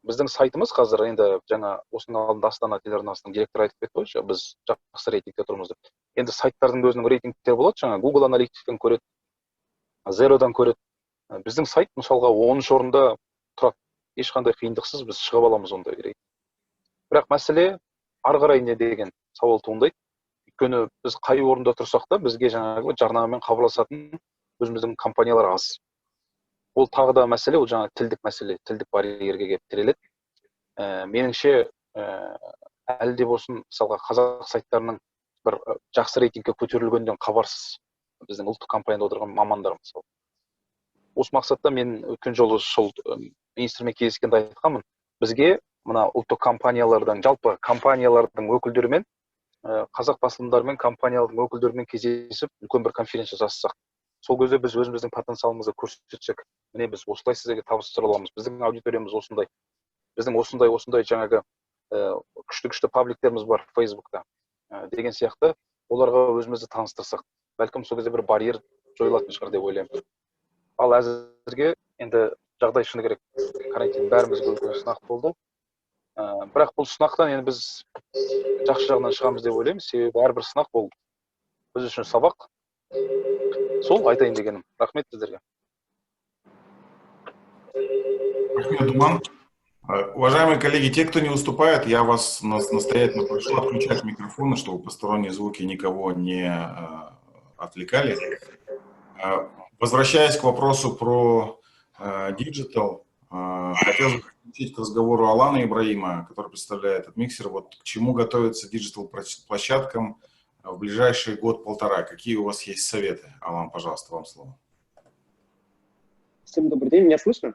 Біздің сайтымыз қазір енді жаңа осының алдында Астана телеарнасының директоры айтып кетті ғой, біз жақсы рейтингте тұрмыз деп. Енді сайттардың өзінің рейтингтері болады, жаңа Google аналитиктен көреді, Zero'дан көреді. Біздің сайт мысалға 10 орында тұрады. Ешқандай қиындықсыз біз шығып аламыз ондай рейтинг. Бірақ мәселе ары қарай не деген сауал туындайды. Өйткені біз қай орында тұрсақ та бізге жаңағы жарнамамен хабарласатын өзіміздің компаниялар аз. Ол тағы да мәселе, ол жаңа тілдік мәселе, тілдік барьерге келіп тіреледі. Меніңше әлі де болсын мысалға қазақ сайттарының бір жақсы рейтингке көтерілгеннен хабарсыз біздің ұлттық компанияда отырған мамандар мысалы. Осы мақсатта мен өткен жолы сол министрмен кездескенде айтқанмын. Бізге мына ұлттық компаниялардан, жалпы компаниялардың өкілдерімен, қазақ басылымдарымен, компаниялардың өкілдерімен кездесіп, үлкен бір конференция жасасақ. Сол кезде біз өзіміздің потенциалымызды көрсетсек, міне біз осылай сіздерге табыс түсіре аламыз. Біздің аудиториямыз осындай. Біздің осындай жаңағы күшті пабликтеріміз бар Фейсбукта деген сияқты оларға өзімізді таныстырсақ, бәлкім сол кезде бір барьер жойылатын шығар деп ойлаймын. Ал әзірге енді жағдай шыны керек, карантин бәрімізге үлкен сынақ болды. Бірақ бұл сынақтан енді біз жақсы жағынан шығамыз деп ойлаймыз. Себебі әрбір сынақ бұл біз үшін сабақ. Сол айтайын дегенім. Рахмет сіздерге. Рахмет, Думан. Уважаемые коллеги, те, кто не выступает, я вас настоятельно прошу отключать микрофоны, чтобы посторонние звуки никого не отвлекали. Возвращаясь к вопросу про Digital, хотелось бы подключить к разговору Алана Ибраима, который представляет этот миксер. Вот к чему готовится Digital-площадкам в ближайший год-полтора? Какие у вас есть советы? Алан, пожалуйста, вам слово. Всем добрый день, меня слышно?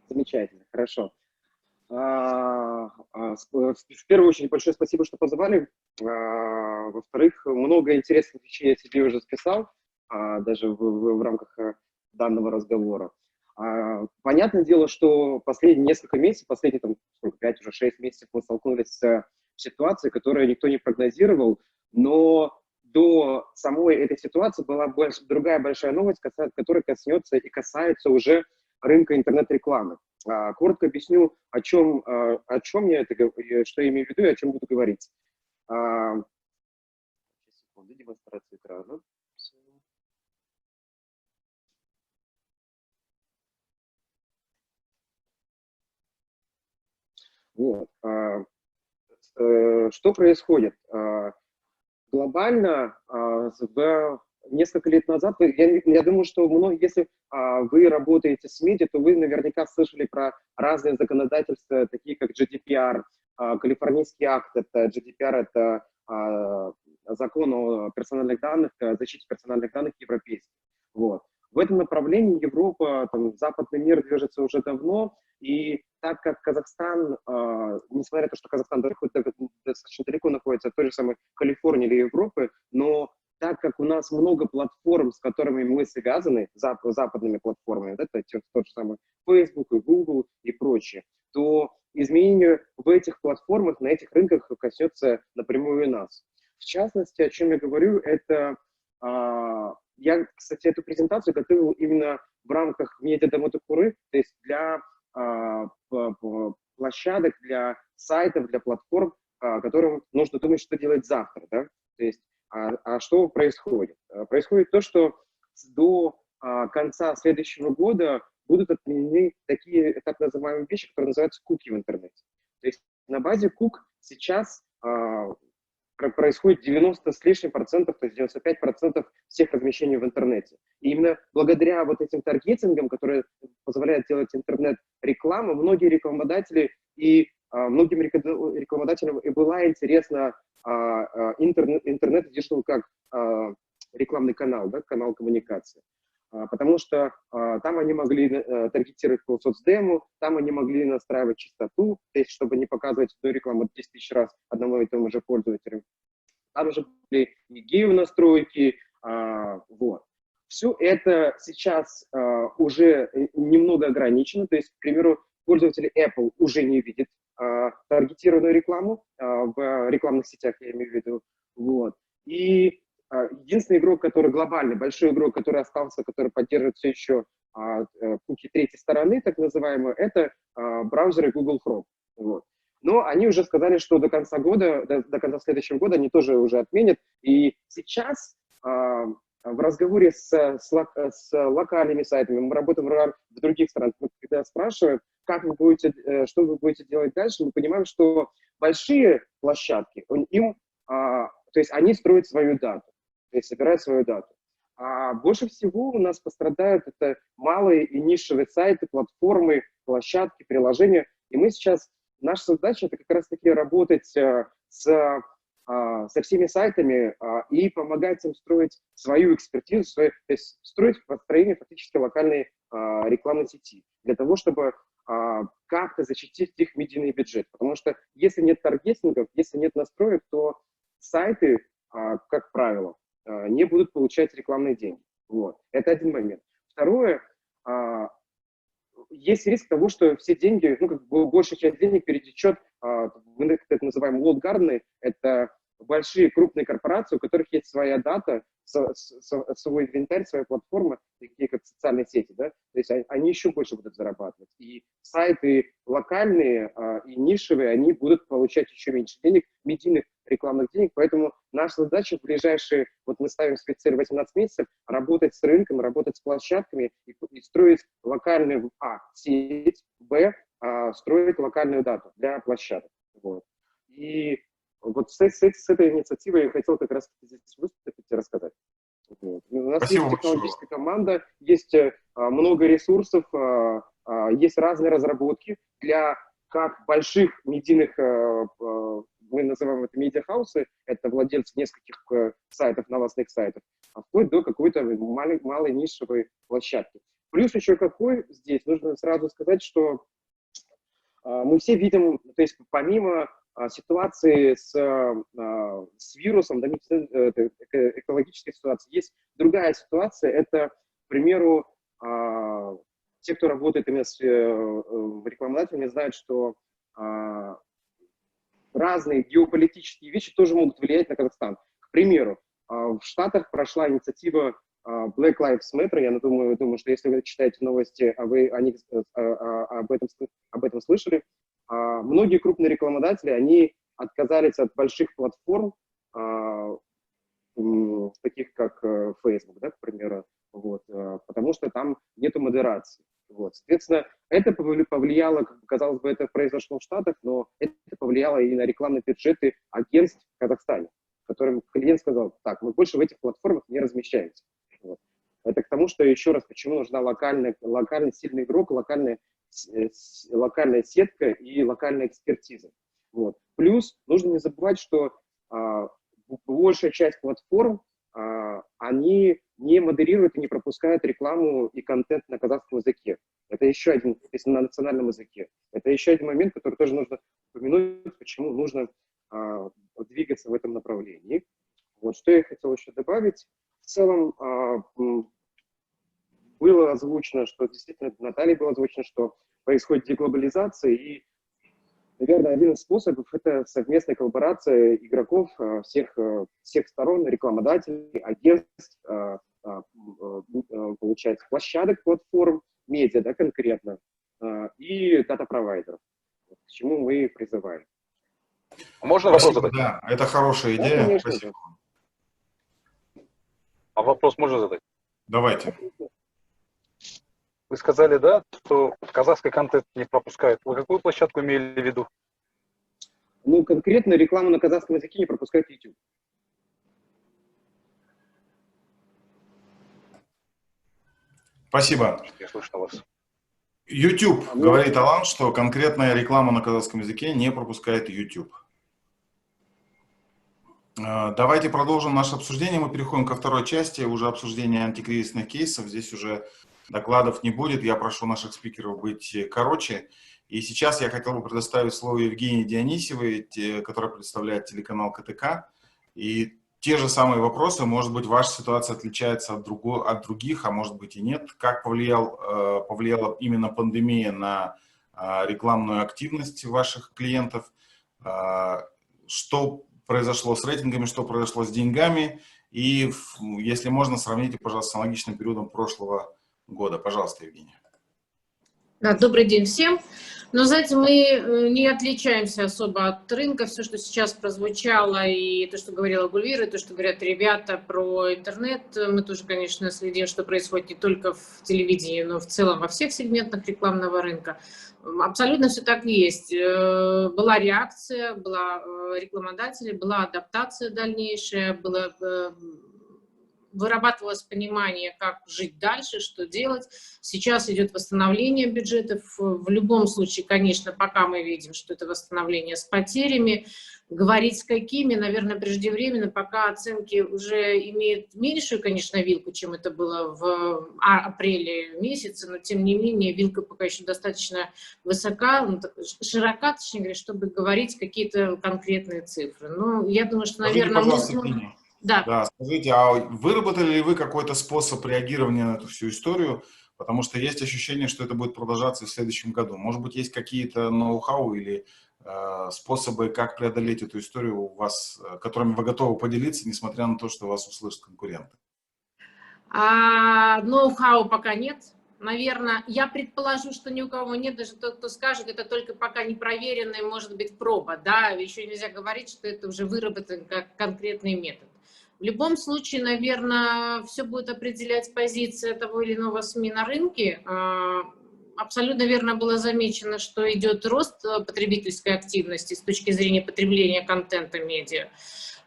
Замечательно, хорошо. В первую очередь, большое спасибо, что позвали. Во-вторых, много интересных вещей я себе уже записал, даже в рамках данного разговора. Понятное дело, что последние несколько месяцев, последние 5, уже 6 месяцев мы столкнулись с ситуацией, которую никто не прогнозировал, но до самой этой ситуации была другая большая новость, которая коснется и касается уже рынка интернет-рекламы. Коротко объясню, о чем я это говорю, что я имею в виду и о чем буду говорить. Секунду, демонстрация экрана. Вот. Что происходит? Глобально, несколько лет назад, я думаю, что если вы работаете с медиа, то вы наверняка слышали про разные законодательства, такие как GDPR, Калифорнийский акт, это GDPR, это закон о персональных данных, защите персональных данных европейский. Вот. В этом направлении Европа, там, западный мир движется уже давно, и так как Казахстан, несмотря на то, что Казахстан достаточно далеко находится от той же самой Калифорнии или Европы, но так как у нас много платформ, с которыми мы связаны, западными платформами, вот это тот же самый Facebook и Google и прочее, то изменения в этих платформах, на этих рынках коснется напрямую и нас. В частности, о чем я говорю, это я, кстати, эту презентацию готовил именно в рамках медиа Дамуту Куры, то есть для площадок, для сайтов, для платформ, которым нужно думать, что делать завтра, да? То есть, что происходит? Происходит то, что до конца следующего года будут отменены такие так называемые вещи, которые называются куки в интернете. То есть на базе кук сейчас происходит 90 с лишним процентов, то есть 95% всех размещений в интернете. И именно благодаря вот этим таргетингам, которые позволяют делать интернет-рекламу, многие рекламодатели и многим рекламодателям и была интересна интернет-диджитал как рекламный канал, да, канал коммуникации. Потому что там они могли таргетировать по соцдему, там они могли настраивать частоту, то есть чтобы не показывать эту рекламу 10 тысяч раз одному и тому же пользователю. Там же были и геонастройки, вот. Все это сейчас уже немного ограничено, то есть, к примеру, пользователи Apple уже не видят таргетированную рекламу в рекламных сетях, я имею в виду, вот. И единственный игрок, который глобальный, большой игрок, который остался, который поддерживает все еще куки третьей стороны, так называемые, это браузеры Google Chrome. Вот. Но они уже сказали, что до конца года, до конца следующего года они тоже уже отменят. И сейчас в разговоре с локальными сайтами, мы работаем в других странах, когда спрашивают, как вы будете, что вы будете делать дальше, мы понимаем, что большие площадки, то есть они строят свою дату, то есть собирают свою дату. А больше всего у нас пострадают это малые и нишевые сайты, платформы, площадки, приложения. И мы сейчас, наша задача это как раз-таки работать со всеми сайтами и помогать им строить свою экспертизу, то есть строить построение фактически локальной рекламной сети, для того, чтобы как-то защитить их медийный бюджет. Потому что если нет таргетингов, если нет настроек, то сайты, как правило, не будут получать рекламные деньги. Вот. Это один момент. Второе, есть риск того, что все деньги, ну, как бы большая часть денег перетечет, мы это называем лот-гардены, это большие крупные корпорации, у которых есть своя дата, свой инвентарь, своя платформа, такие как социальные сети, да, то есть они еще больше будут зарабатывать. И сайты локальные и нишевые, они будут получать еще меньше денег, медийных рекламных денег, поэтому наша задача в ближайшие, вот мы ставим себе цель 18 месяцев, работать с рынком, работать с площадками и строить локальную сеть, строить локальную дату для площадок. Вот. И вот с этой инициативой я хотел как раз здесь выступить и рассказать. Вот. У нас есть технологическая команда, есть много ресурсов, есть разные разработки для как больших медийных, мы называем это медиахаусы, это владельцы нескольких сайтов, новостных сайтов, вплоть до какой-то малой нишевой площадки. Плюс еще какой здесь, нужно сразу сказать, что мы все видим, то есть помимо ситуации с вирусом, да, экологической ситуации, есть другая ситуация, это, к примеру, те, кто работает именно с рекламодателями, знают, что разные геополитические вещи тоже могут влиять на Казахстан. К примеру, в Штатах прошла инициатива Black Lives Matter, я думаю, что если вы читаете новости, вы об этом слышали, многие крупные рекламодатели, они отказались от больших платформ, таких как Facebook, да, к примеру, вот, потому что там нету модерации. Вот. Соответственно, это повлияло, казалось бы, это произошло в Штатах, но это повлияло и на рекламные бюджеты агентств в Казахстане, которым клиент сказал, так, мы больше в этих платформах не размещаемся. Вот. Это к тому, что, еще раз, почему нужна локальный сильный игрок, локальная сетка и локальная экспертиза. Вот. Плюс нужно не забывать, что большая часть платформ они не модерируют и не пропускают рекламу и контент на казахском языке. Это еще один, если на национальном языке. Это еще один момент, который тоже нужно упомянуть, почему нужно двигаться в этом направлении. Вот что я хотел еще добавить. В целом было озвучено, что действительно Натальей было озвучено, что происходит деглобализация, и, наверное, один из способов — это совместная коллаборация игроков всех сторон, рекламодателей, агентств, получается, площадок, платформ, медиа, да, конкретно, и дата-провайдеров, к чему мы призываем. Можно вопрос Спасибо, задать? да, это хорошая идея. Да, конечно, Спасибо. А вопрос можно задать? Давайте. Вы сказали, да, что казахский контент не пропускает. Вы какую площадку имели в виду? Ну, конкретно рекламу на казахском языке не пропускает YouTube. Спасибо. Я слышал вас. YouTube, говорит Алан, что конкретная реклама на казахском языке не пропускает YouTube. Давайте продолжим наше обсуждение. Мы переходим ко второй части, уже обсуждения антикризисных кейсов. Здесь уже докладов не будет. Я прошу наших спикеров быть короче. И сейчас я хотел бы предоставить слово Евгении Дионисевой, которая представляет телеканал КТК. И те же самые вопросы, может быть, ваша ситуация отличается от других, а может быть и нет. Как повлияла именно пандемия на рекламную активность ваших клиентов? Что произошло с рейтингами, что произошло с деньгами? И, если можно, сравните, пожалуйста, с аналогичным периодом прошлого года. Пожалуйста, Евгения. Да, добрый день всем. Но, знаете, мы не отличаемся особо от рынка. Все, что сейчас прозвучало, и то, что говорила Гульвира, и то, что говорят ребята про интернет, мы тоже, конечно, следим, что происходит не только в телевидении, но в целом во всех сегментах рекламного рынка. Абсолютно все так и есть. Была реакция, была рекламодатель, была адаптация дальнейшая, вырабатывалось понимание, как жить дальше, что делать. Сейчас идет восстановление бюджетов. В любом случае, конечно, пока мы видим, что это восстановление с потерями. Говорить с какими, наверное, преждевременно, пока оценки уже имеют меньшую, конечно, вилку, чем это было в апреле месяце, но тем не менее вилка пока еще достаточно высока, широка, точнее говоря, чтобы говорить какие-то конкретные цифры. Но я думаю, что, наверное, Да, скажите, а выработали ли вы какой-то способ реагирования на эту всю историю? Потому что есть ощущение, что это будет продолжаться в следующем году. Может быть, есть какие-то ноу-хау или способы, как преодолеть эту историю у вас, которыми вы готовы поделиться, несмотря на то, что вас услышат конкуренты? Ноу-хау пока нет. Наверное, я предположу, что ни у кого нет, даже тот, кто скажет, это только пока не проверенная, может быть, проба. Да? Еще нельзя говорить, что это уже выработан как конкретный метод. В любом случае, наверное, все будет определять позиция того или иного СМИ на рынке. Абсолютно верно было замечено, что идет рост потребительской активности с точки зрения потребления контента медиа.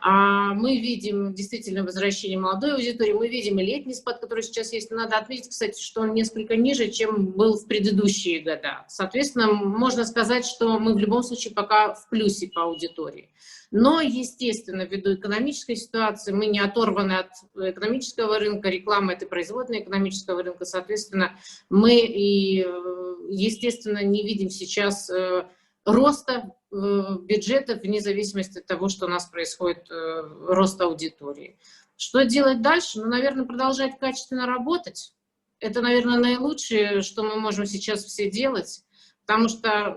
Мы видим действительно возвращение молодой аудитории, мы видим и летний спад, который сейчас есть. Надо отметить, кстати, что он несколько ниже, чем был в предыдущие года. Соответственно, можно сказать, что мы в любом случае пока в плюсе по аудитории. Но, естественно, ввиду экономической ситуации, мы не оторваны от экономического рынка, реклама — это производная экономического рынка, соответственно, мы и, естественно, не видим сейчас роста бюджетов вне зависимости от того, что у нас происходит рост аудитории. Что делать дальше? Ну, наверное, продолжать качественно работать. Это, наверное, наилучшее, что мы можем сейчас все делать, потому что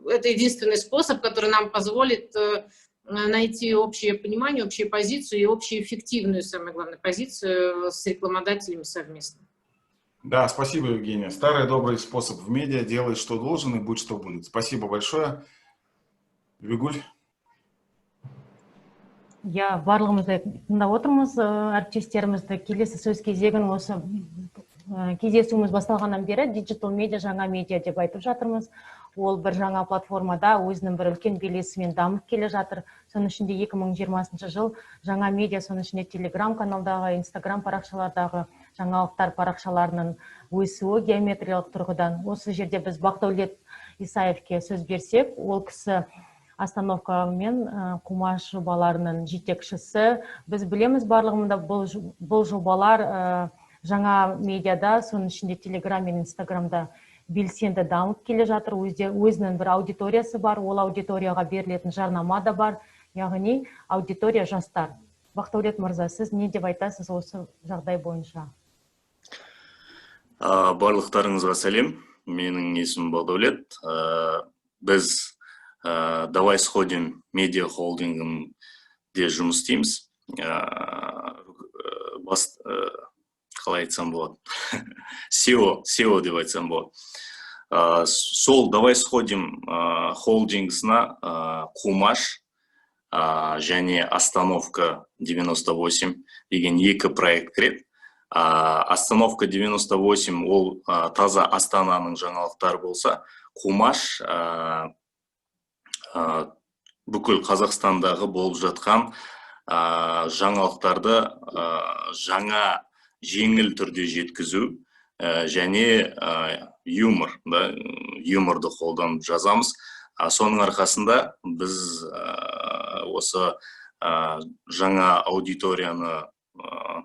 это единственный способ, который нам позволит найти общее понимание, общую позицию и общеэффективную, самое главное, позицию с рекламодателями совместно. Да, спасибо, Евгения. Старый добрый способ в медиа: делай, что должен, и будь, что будет. Спасибо большое. Вигуль. Я барлығымызды тыңдап отырмыз, әріптестерімізді. Келесі сөз кезегін осы кездесуіміз басталғаннан бері диджитал медиа, жаңа медиа деп айтып жатырмыз. Ол бір жаңа платформада өзінің бір үлкен белесімен дамып келе жатыр. Соның ішінде 2020 жыл жаңа медиа, соның ішінде Telegram каналдағы, Instagram парақшалардағы жаңалықтар парақшаларының өсуі геометриялық тұрғыдан. Осы жерде біз Бақдәулет Исаевке сөз берсек, ол кісі Остановка мен Кумаш жобаларының жетекшісі. Біз білеміз барлығында бұл жобалар жаңа медиада, соның ішінде Телеграм мен Инстаграмда белсенді дамып келе жатыр. Өзінің бір аудиториясы бар, ол аудиторияға берілетін жарнама да бар. Яғни аудитория жастар. Бақтаулет мырза, сіз не деп айтасыз осы жағдай бойынша? Барлықтарыңызға сәлем. Менің есімім Бақдаулет. Біз «Давай сходим» медиа холдингінде жұмыс істейміз. Қалай айтсам болады? SEO деп айтсам болады. Сол «Давай сходим» холдингісына Кумаш және Остановка 98 деген екі проект кіреді. Остановка 98 ол таза Астананың жаңалықтары болса, Кумаш бүкіл Қазақстандағы болып жатқан жаңалықтарды жаңа жеңіл түрде жеткізу және юморды қолданып жазамыз. Соның арқасында біз осы жаңа аудиторияны,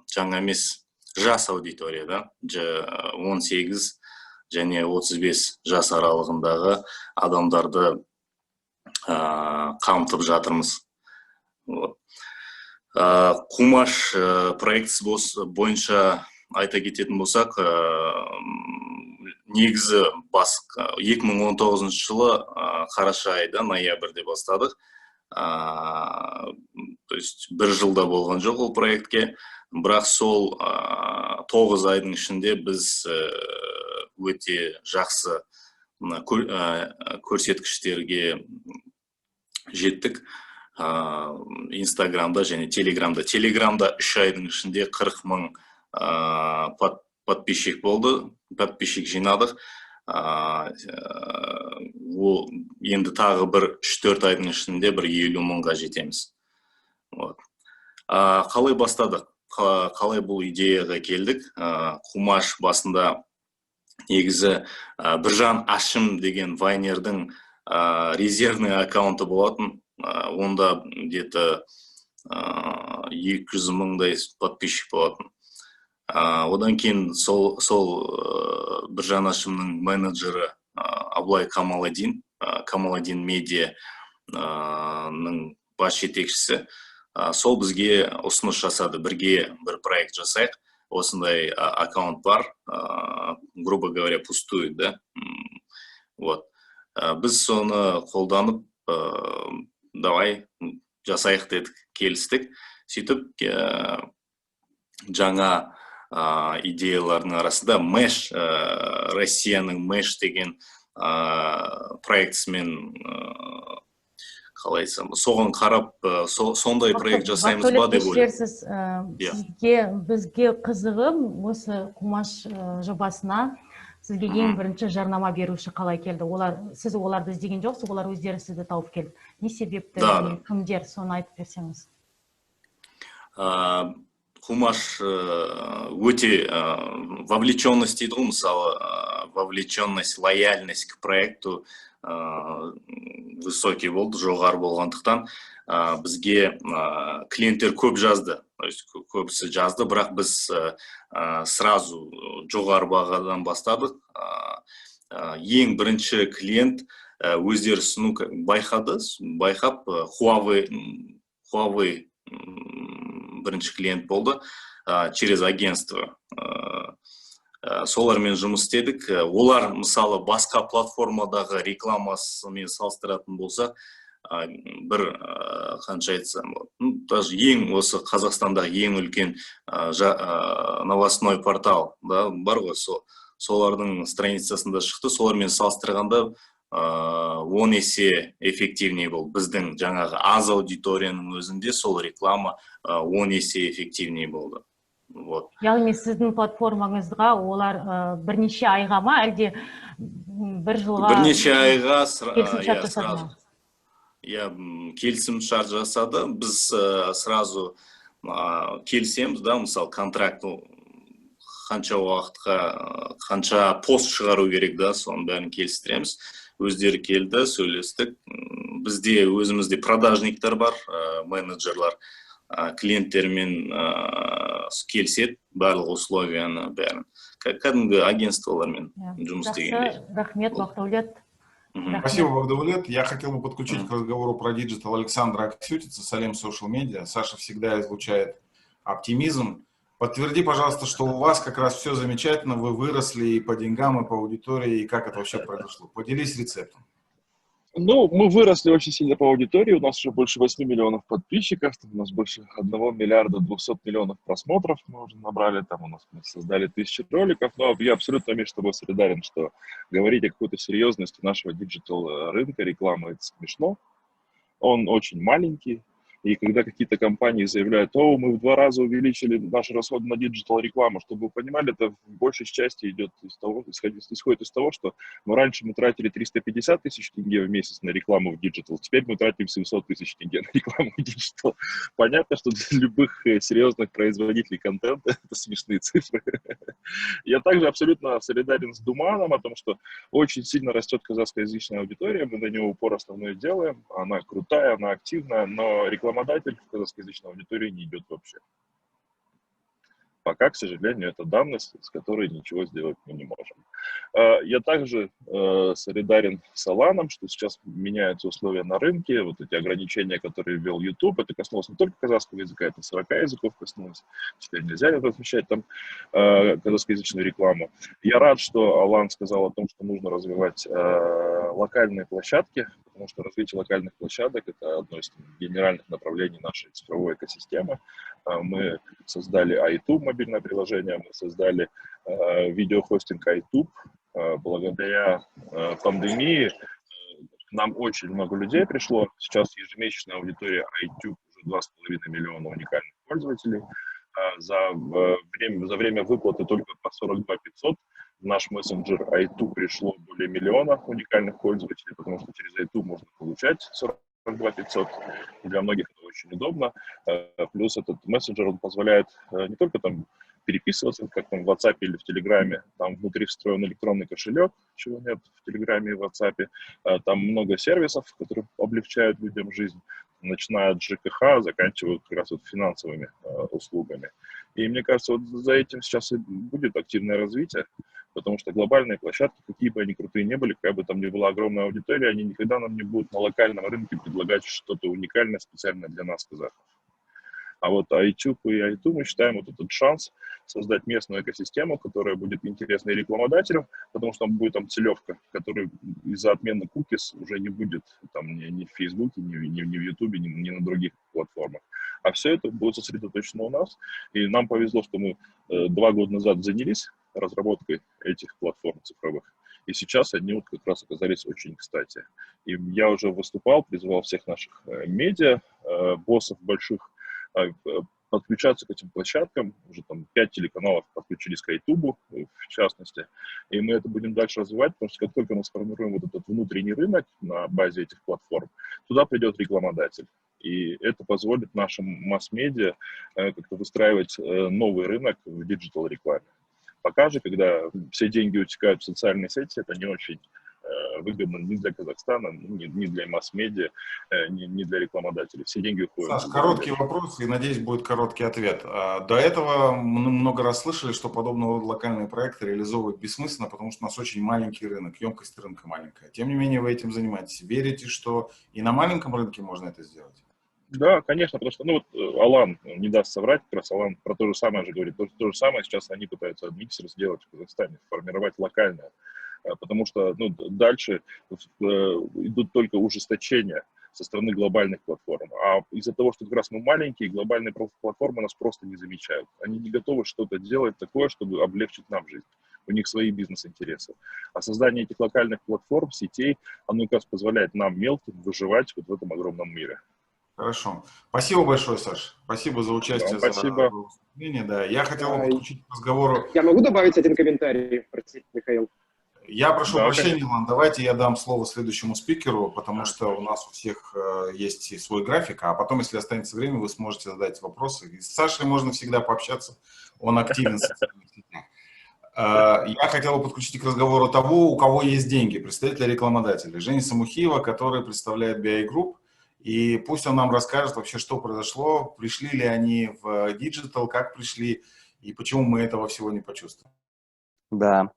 жаңа емес, жас аудиторияда 18 және 35 жас аралығындағы адамдарды қамтып жатырмыз. Кумаш проектісі бойынша айта кететін болсақ, негізі 2019 жылы қараша айда, ноябрьде бастадық. То есть бір жылда болған жоқ ол проектке, бірақ сол 9 айдың ішінде біз өте жақсы көрсеткіштерге жеттік. Инстаграмда және Телеграмда. Телеграмда 3 айдың ішінде 40 мың подписчик болды, подписчик жинадық. Енді тағы бір 3-4 айдың ішінде бір 50 мыңға жетеміз. Қалай бастадық? Қалай бұл идеяға келдік? Кумаш басында негізі Біржан Ашым деген вайнердің резервный аккаунты болатын. Онда где-то 200 мыңдай подписчик болатын. Одан кейін сол Біржан Ашымның менеджері Аблай Камаладин медианың бас жетекшісі, сол бізге ұсыныс жасады, бірге бір проект жасайық. Осындай аккаунт бар, грубо говоря, пустует, да? Вот. Біз соны қолданып, давай жасайық дедік, келістік. Сөйтіп, жаңа идеялардың арасында Мэш, Россияның Мэш деген проектісімен қалай айтсам, соған қарап, сондай проект жасаймыз ба деп ойлаймын. Бізге қызығы осы Кумаш жобасына сізге ең бірінші жарнама беруші қалай келді? Сіз оларды іздеген жоқсыз, олар өздері сізді тауып келді. Не себепті, кімдер, соны айтып берсеңіз? Кумаш өте вовлеченность дейді ғой, мысалы, вовлеченность, лояльность к проекту высокий болды, жоғары болғандықтан бізге клиенттер көп жазды. Көбісі жазды, бірақ біз сразу жоғары бағадан бастадық. Ең бірінші клиент өздері сұну байқап, Huawei бірінші клиент болды через агентство. Солармен жұмыс істедік. Олар, мысалы, басқа платформадағы рекламасымен салыстыратын болса, бір қанша айтсам, даже осы Қазақстандағы ең үлкен новостной портал бар ғой, солардың страницасында шықты. Солармен салыстырғанда 10 есе эффективнее бол. Біздің жаңағы аз аудиторияның өзінде сол реклама 10 есе эффективнее болды. Яғни сіздің платформаңызға олар бірнеше айға ма, әлде бір жылға? Бірнеше айға келісім шарт жасады. Біз сразу келісеміз, мысалы, контракт қанша уақытқа, қанша пост шығару керек, соның бәрін келістіреміз. Өздері келді, сөйлестік, бізде өзімізде продажниктер бар, менеджерлар, клиенттермен келіседі барлық условияны бәрін. Кәдімгі агентстволармен жұмыс істегендей. Рахмет, Бақдәулет. Спасибо, Бақдәулет. Я хотел бы подключить к разговору про диджитал Александра Аксютица, Салем Social Media. Саша всегда излучает оптимизм. Подтверди, пожалуйста, что у вас как раз все замечательно, вы выросли и по деньгам, и по аудитории, и как это вообще произошло. Поделись рецептом. Ну, мы выросли очень сильно по аудитории, у нас уже больше 8 миллионов подписчиков, у нас больше 1 миллиарда 200 миллионов просмотров мы уже набрали, там у нас мы создали 1000 роликов, но я абсолютно с тобой солидарен, что говорить о какой-то серьезности нашего диджитал рынка, рекламы, это смешно, он очень маленький. И когда какие-то компании заявляют, о, мы в 2 раза увеличили наши расходы на диджитал-рекламу, чтобы вы понимали, это в большей части исходит из того, что раньше мы тратили 350 тысяч тенге в месяц на рекламу в диджитал, теперь мы тратим 700 тысяч тенге на рекламу в диджитал. Понятно, что для любых серьезных производителей контента это смешные цифры. Я также абсолютно солидарен с Думаном о том, что очень сильно растет казахскоязычная аудитория, мы на нее упор основной делаем, она крутая, она активная, но рекламодатель в казахскоязычной аудитории не идет вообще. Пока, к сожалению, это данность, с которой ничего сделать мы не можем. Я также солидарен с Аланом, что сейчас меняются условия на рынке, вот эти ограничения, которые ввел YouTube, это коснулось не только казахского языка, это 40 языков коснулось, теперь нельзя размещать там казахскоязычную рекламу. Я рад, что Алан сказал о том, что нужно развивать локальные площадки, потому что развитие локальных площадок – это одно из генеральных направлений нашей цифровой экосистемы. Мы создали iTube, мобильное приложение, мы создали видеохостинг iTube. Благодаря пандемии к нам очень много людей пришло. Сейчас ежемесячная аудитория iTube уже 2,5 миллиона уникальных пользователей. За время выплаты только по 42 500 в наш мессенджер iTube пришло более миллиона уникальных пользователей, потому что через iTube можно получать 42 500. И для многих это очень удобно. Плюс этот мессенджер он позволяет не только там переписываться, как там в WhatsApp или в Telegram, там внутри встроен электронный кошелек, чего нет в Telegram и в WhatsApp. Там много сервисов, которые облегчают людям жизнь, начиная от ЖКХ, заканчивая как раз вот финансовыми услугами. И мне кажется, вот за этим сейчас и будет активное развитие, потому что глобальные площадки, какие бы они крутые не были, какая бы там ни была огромная аудитория, они никогда нам не будут на локальном рынке предлагать что-то уникальное специально для нас, казахов. А вот iTube и iTube мы считаем вот этот шанс создать местную экосистему, которая будет интересной рекламодателям, потому что там будет там целевка, которая из-за отмены cookies уже не будет там ни в Фейсбуке, ни в Ютубе, ни на других платформах. А все это будет сосредоточено у нас. И нам повезло, что мы 2 года назад занялись разработкой этих платформ цифровых. И сейчас они вот как раз оказались очень кстати. И я уже выступал, призывал всех наших медиа, боссов больших, подключаться к этим площадкам. Уже там 5 телеканалов подключились к YouTube, в частности. И мы это будем дальше развивать, потому что как только мы сформируем вот этот внутренний рынок на базе этих платформ, туда придет рекламодатель. И это позволит нашим масс-медиа как-то выстраивать новый рынок в диджитал-рекламе. Пока же, когда все деньги утекают в социальные сети, это не очень выгодно ни для Казахстана, ни для масс-медиа, ни для рекламодателей. Все деньги уходят. Саш, короткий вопрос, и, надеюсь, будет короткий ответ. До этого мы много раз слышали, что подобного рода локальные проекты реализовывать бессмысленно, потому что у нас очень маленький рынок, емкость рынка маленькая. Тем не менее, вы этим занимаетесь. Верите, что и на маленьком рынке можно это сделать? Да, конечно, потому что, ну вот, Алан не даст соврать, как раз Алан про то же самое же говорит. То же самое сейчас они пытаются миксер сделать в Казахстане, формировать локальное. Потому что дальше идут только ужесточения со стороны глобальных платформ. А из-за того, что как раз мы маленькие, глобальные платформы нас просто не замечают. Они не готовы что-то делать такое, чтобы облегчить нам жизнь. У них свои бизнес-интересы. А создание этих локальных платформ, сетей, оно как раз позволяет нам мелким выживать вот в этом огромном мире. Хорошо. Спасибо большое, Саш. Спасибо за участие. Спасибо. За выступление. Да. Я хотел бы подключить к разговору. Я могу добавить один комментарий? Простите, Михаил. Я прошу прощения, Илон, давайте я дам слово следующему спикеру, потому что у нас у всех есть свой график, а потом, если останется время, вы сможете задать вопросы. И с Сашей можно всегда пообщаться, он активен в социальных сетях. Я хотел бы подключить к разговору того, у кого есть деньги, представителя рекламодателя, Жени Самухиева, который представляет BI Group. И пусть он нам расскажет вообще, что произошло, пришли ли они в Digital, как пришли и почему мы этого всего не почувствовали. Да.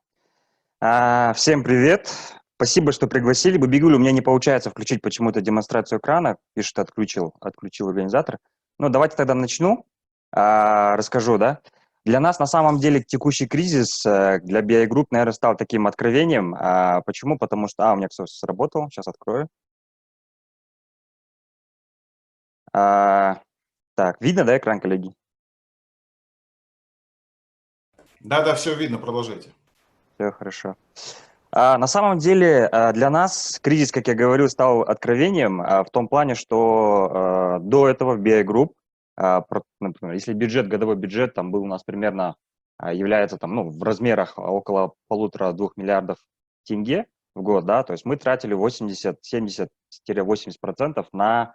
Всем привет. Спасибо, что пригласили. Бибигуль, у меня не получается включить почему-то демонстрацию экрана. Пишет, отключил организатор. Ну, давайте тогда начну. Расскажу, да. Для нас на самом деле текущий кризис для BI Group, наверное, стал таким откровением. Почему? Потому что... у меня, кстати, сработал. Сейчас открою. Так, видно, да, экран, коллеги? Да, все видно, продолжайте. Все хорошо. На самом деле для нас кризис, как я говорил, стал откровением в том плане, что до этого в BI Group, например, если годовой бюджет там был у нас примерно, является там, ну, в размерах около 1,5–2 миллиардов тенге в год, да, то есть мы тратили 70–80% на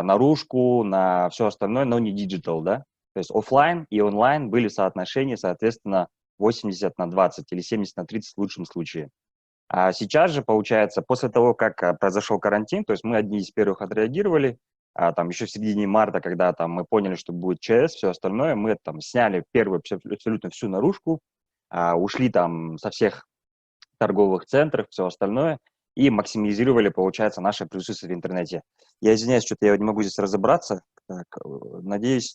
наружку, на все остальное, но не диджитал, да, то есть офлайн и онлайн были соотношения, соответственно, 80/20 или 70/30 в лучшем случае. А сейчас же, получается, после того, как произошел карантин, то есть мы одни из первых отреагировали, там еще в середине марта, когда там мы поняли, что будет ЧС, все остальное, мы там сняли первую абсолютно всю наружку, ушли там со всех торговых центров, все остальное, и максимизировали, получается, наше присутствие в интернете. Я извиняюсь, что-то я не могу здесь разобраться. Так, надеюсь,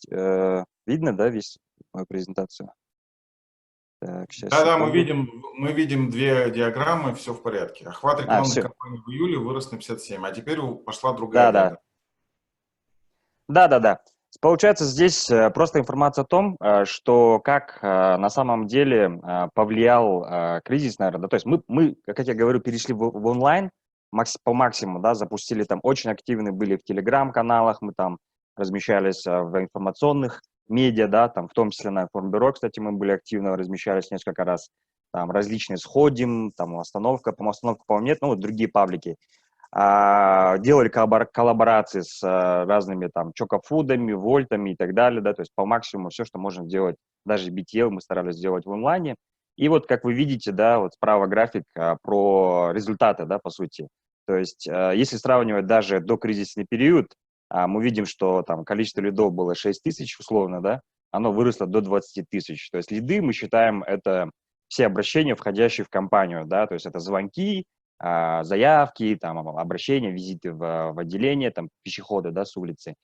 видно, да, весь мою презентацию? Так, сейчас, Да, секунду. мы видим две диаграммы, все в порядке. Охват рекламных всё. кампаний в июле вырос на 57, а теперь пошла другая диаграмма. Да. Получается, здесь просто информация о том, что как на самом деле повлиял кризис, наверное. Да? То есть мы, как я говорю, перешли в онлайн по максимуму, да, запустили там, очень активны были в телеграм-каналах, мы там размещались в информационных медиа, да, там, в том числе на информбюро, кстати, мы были активно, размещались несколько раз, там, различные сходим, там, остановка, по-моему, нет, ну, вот другие паблики. Делали коллаборации с разными там чокофудами, вольтами и так далее, да, то есть по максимуму все, что можно сделать, даже BTL мы старались сделать в онлайне. И вот, как вы видите, да, вот справа график про результаты, да, по сути. То есть если сравнивать даже докризисный период, мы видим, что там количество лидов было 6 тысяч условно, да, оно выросло до 20 тысяч. То есть лиды мы считаем это все обращения, входящие в компанию, да, то есть это звонки, заявки, там, обращения, визиты в отделение, там, пешеходы, да, с улицы.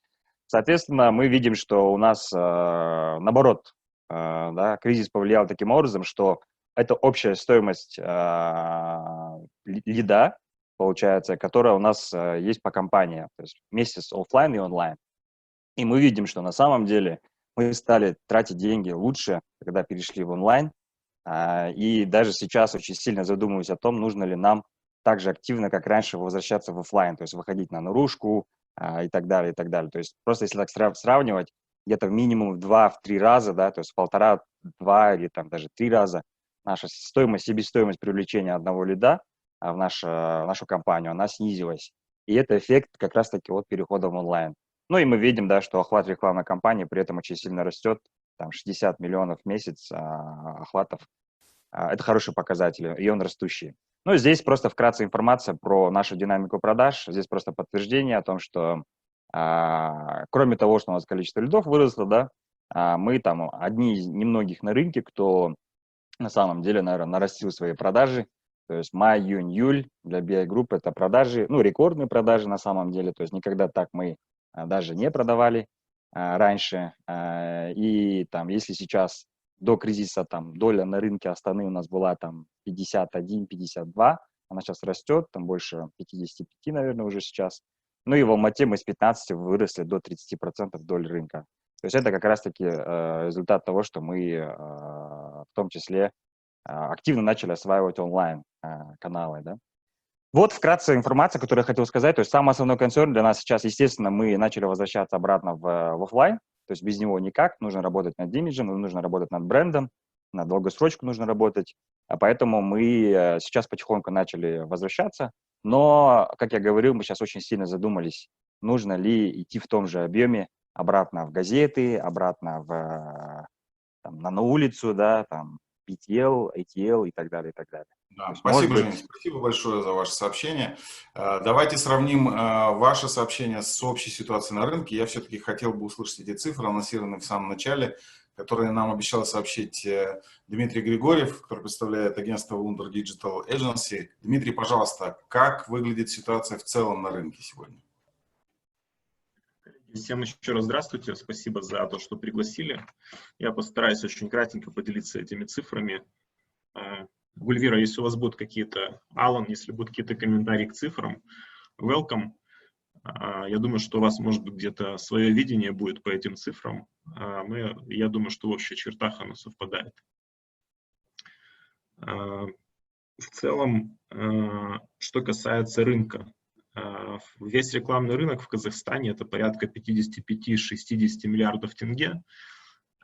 Соответственно, мы видим, что у нас, наоборот, да, кризис повлиял таким образом, что это общая стоимость лида, получается, которая у нас есть по компании, то есть вместе с офлайн и онлайн. И мы видим, что на самом деле мы стали тратить деньги лучше, когда перешли в онлайн, и даже сейчас очень сильно задумываюсь о том, нужно ли нам так же активно, как раньше, возвращаться в офлайн, то есть выходить на наружку и так далее, и так далее. То есть просто если так сравнивать, где-то минимум в 2–3 раза, да, то есть 1,5–2 или там даже 3 раза наша стоимость, себестоимость привлечения одного лида в нашу компанию, она снизилась. И это эффект как раз-таки от перехода в онлайн. Ну и мы видим, да, что охват рекламной кампании при этом очень сильно растет, там 60 миллионов в месяц охватов. Это хороший показатель, и он растущий. Ну, здесь просто вкратце информация про нашу динамику продаж. Здесь просто подтверждение о том, что кроме того, что у нас количество лидов выросло, да, мы там одни из немногих на рынке, кто на самом деле, наверное, нарастил свои продажи. То есть май, июнь, июль для BI Group это продажи, ну, рекордные продажи на самом деле. То есть никогда так мы даже не продавали раньше. И там, если сейчас до кризиса там доля на рынке Астаны у нас была там 51–52, она сейчас растет, там больше 55, наверное, уже сейчас. Ну и в Алмате мы с 15 выросли до 30% доли рынка. То есть это как раз-таки результат того, что мы в том числе активно начали осваивать онлайн-каналы, да. Вот вкратце информация, которую я хотел сказать. То есть самый основной концерн для нас сейчас, естественно, мы начали возвращаться обратно в офлайн. То есть без него никак. Нужно работать над имиджем, нужно работать над брендом, на долгосрочку нужно работать. Поэтому мы сейчас потихоньку начали возвращаться. Но, как я говорил, мы сейчас очень сильно задумались, нужно ли идти в том же объеме обратно в газеты, обратно на улицу, да, там, BTL, ATL и так далее, и так далее. Да, есть, спасибо, может Женя, быть, спасибо большое за ваше сообщение. Давайте сравним ваше сообщение с общей ситуацией на рынке. Я все-таки хотел бы услышать эти цифры, анонсированные в самом начале, которые нам обещал сообщить Дмитрий Григорьев, который представляет агентство Wunder Digital Agency. Дмитрий, пожалуйста, как выглядит ситуация в целом на рынке сегодня? Всем еще раз здравствуйте, спасибо за то, что пригласили. Я постараюсь очень кратенько поделиться этими цифрами. Гульвира, если у вас будут какие-то, Алан, если будут какие-то комментарии к цифрам, welcome. Я думаю, что у вас, может быть, где-то свое видение будет по этим цифрам. Я думаю, что в общих чертах оно совпадает. В целом, что касается рынка, весь рекламный рынок в Казахстане это порядка 55-60 миллиардов тенге.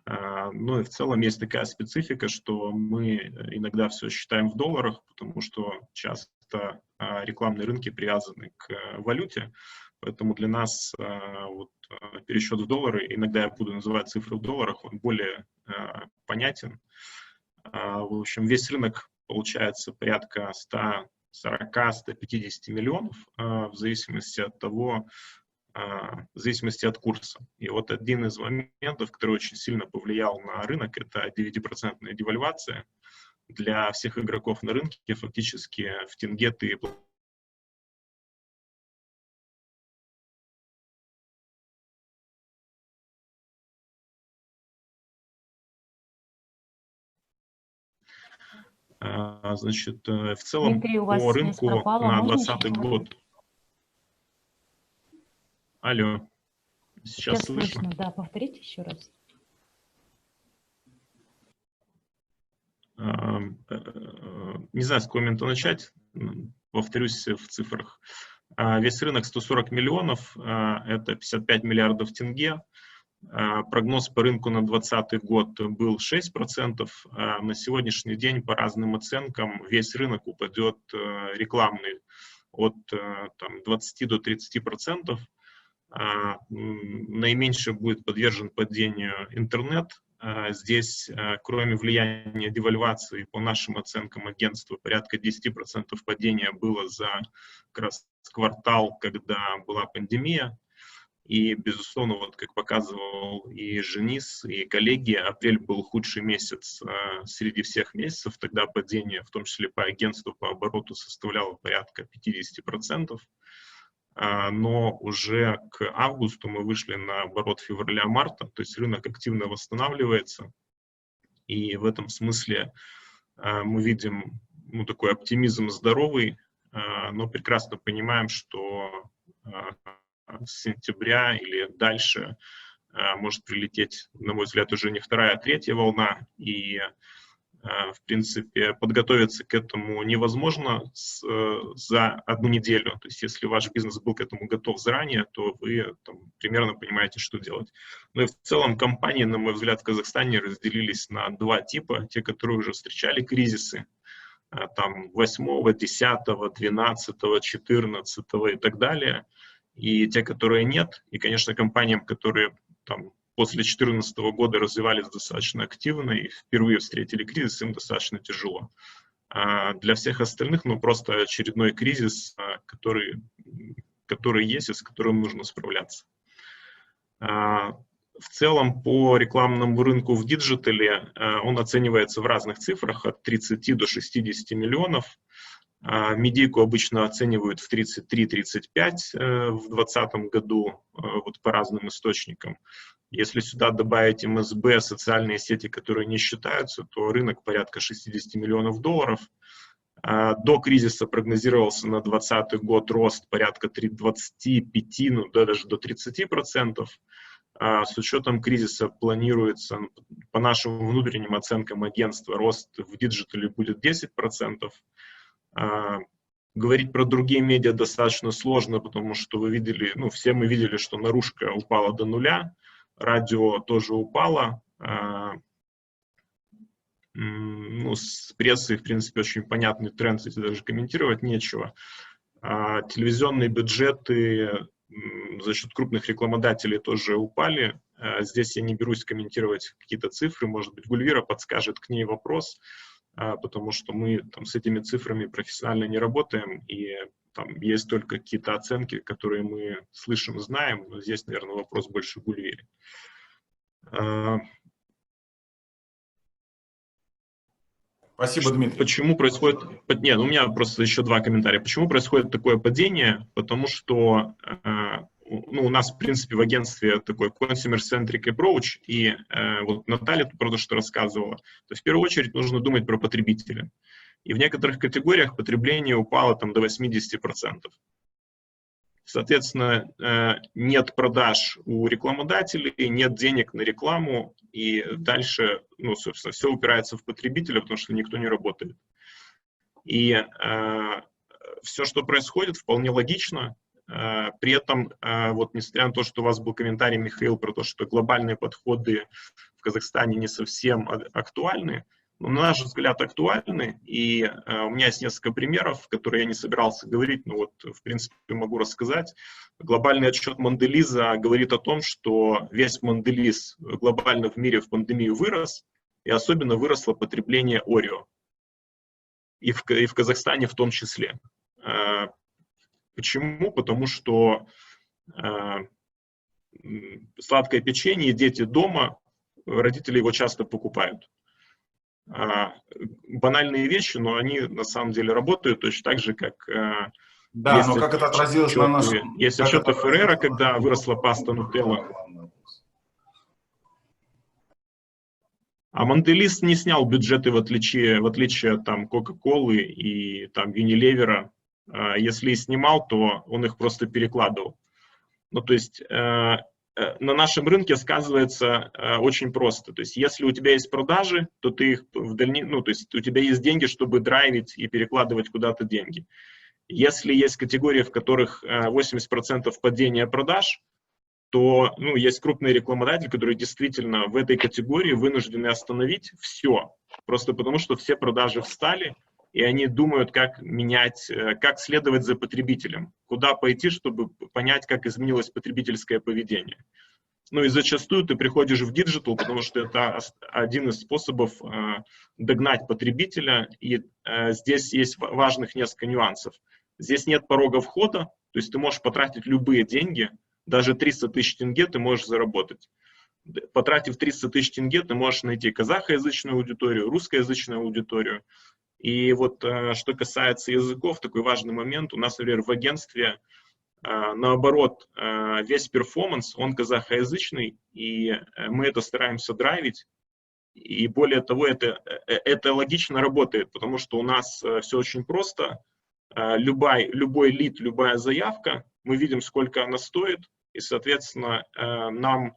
Ну и в целом есть такая специфика, что мы иногда все считаем в долларах, потому что часто рекламные рынки привязаны к валюте. Поэтому для нас вот, пересчет в доллары, иногда я буду называть цифры в долларах, он более понятен. В общем, весь рынок получается порядка 140-150 миллионов в зависимости от того, в зависимости от курса. И вот один из моментов, который очень сильно повлиял на рынок, это 9% девальвация. Для всех игроков на рынке фактически в тенге ты значит, в целом Дмитрий, у вас по связь рынку пропала, на можно 2020 еще? год. Алло, сейчас Сейчас слышно? слышно, да, повторите еще раз. Не знаю, с какого момента начать, повторюсь в цифрах. Весь рынок 140 миллионов, это 55 миллиардов тенге. Прогноз по рынку на 2020 год был 6%. На сегодняшний день, по разным оценкам, весь рынок упадет рекламный от там, 20 до 30%. Наименьше будет подвержен падению интернет. Здесь, кроме влияния девальвации, по нашим оценкам агентства, порядка 10% падения было за как раз квартал, когда была пандемия. И, безусловно, вот как показывал и Женис, и коллеги, апрель был худший месяц среди всех месяцев. Тогда падение, в том числе по агентству, по обороту составляло порядка 50%. Но уже к августу мы вышли на оборот февраля-марта, то есть рынок активно восстанавливается. И в этом смысле мы видим такой оптимизм здоровый, но прекрасно понимаем, что с сентября или дальше может прилететь, на мой взгляд, уже не вторая, а третья волна. И, в принципе, подготовиться к этому невозможно за одну неделю. То есть, если ваш бизнес был к этому готов заранее, то вы там, примерно понимаете, что делать. Но и в целом компании, на мой взгляд, в Казахстане разделились на два типа. Те, которые уже встречали кризисы, там 8, 10, 12, 14 и так далее. И те, которые нет. И, конечно, компаниям, которые там после 2014 года развивались достаточно активно и впервые встретили кризис, им достаточно тяжело. Для всех остальных, просто очередной кризис, который есть и с которым нужно справляться. В целом, по рекламному рынку в диджитале он оценивается в разных цифрах, от 30 до 60 миллионов. Медийку обычно оценивают в 33-35 в 2020 году, вот по разным источникам. Если сюда добавить МСБ, социальные сети, которые не считаются, то рынок порядка 60 миллионов долларов. До кризиса прогнозировался на 2020 год рост порядка 25, даже до 30%. С учетом кризиса планируется, по нашим внутренним оценкам агентства, рост в диджитале будет 10%. Говорить про другие медиа достаточно сложно, потому что вы видели, все мы видели, что наружка упала до нуля, радио тоже упало. С прессой, в принципе, очень понятный тренд, здесь даже комментировать нечего. Телевизионные бюджеты за счет крупных рекламодателей тоже упали. Здесь я не берусь комментировать какие-то цифры, может быть, Гульвира подскажет к ней вопрос, потому что мы там с этими цифрами профессионально не работаем, и там есть только какие-то оценки, которые мы слышим, знаем, но здесь, наверное, вопрос больше к Гульвире. Спасибо, Дмитрий. Почему происходит... Нет, у меня просто еще два комментария. Почему происходит такое падение? Потому что у нас, в принципе, в агентстве такой consumer-centric approach, и вот Наталья про то, что рассказывала, то в первую очередь нужно думать про потребителя. И в некоторых категориях потребление упало там до 80%. Соответственно, нет продаж у рекламодателей, нет денег на рекламу, и дальше, ну, собственно, все упирается в потребителя, потому что никто не работает. И все, что происходит, вполне логично. При этом, вот несмотря на то, что у вас был комментарий, Михаил, про то, что глобальные подходы в Казахстане не совсем актуальны, но, на наш взгляд, актуальны, и у меня есть несколько примеров, которые я не собирался говорить, но вот, в принципе, могу рассказать. Глобальный отчет Монделиза говорит о том, что весь Монделиз глобально в мире в пандемию вырос, и особенно выросло потребление Орео. И в Казахстане в том числе. Почему? Потому что сладкое печенье, дети дома, родители его часто покупают. Банальные вещи, но они на самом деле работают точно так же, как... Да, но как это отразилось на нашем... Есть отчеты Феррера, когда выросла паста Нутелла. А Монделиз не снял бюджеты в отличие от там Кока-Колы и там Юнилевера. Если и снимал, то он их просто перекладывал. Ну, то есть на нашем рынке сказывается очень просто. То есть если у тебя есть продажи, то ты их в дальнейшем, ну, то есть у тебя есть деньги, чтобы драйвить и перекладывать куда-то деньги. Если есть категории, в которых 80% падения продаж, то ну, есть крупные рекламодатели, которые действительно в этой категории вынуждены остановить все. Просто потому, что все продажи встали, и они думают, как менять, как следовать за потребителем, куда пойти, чтобы понять, как изменилось потребительское поведение. Ну и зачастую ты приходишь в диджитал, потому что это один из способов догнать потребителя, и здесь есть важных несколько нюансов. Здесь нет порога входа, то есть ты можешь потратить любые деньги, даже 300 тысяч тенге ты можешь заработать. Потратив 300 тысяч тенге, ты можешь найти казахоязычную аудиторию, русскоязычную аудиторию. И вот что касается языков, такой важный момент. У нас, например, в агентстве, наоборот, весь перформанс, он казахоязычный, и мы это стараемся драйвить. И более того, это логично работает, потому что у нас все очень просто. Любой лид, любая заявка, мы видим, сколько она стоит, и, соответственно, нам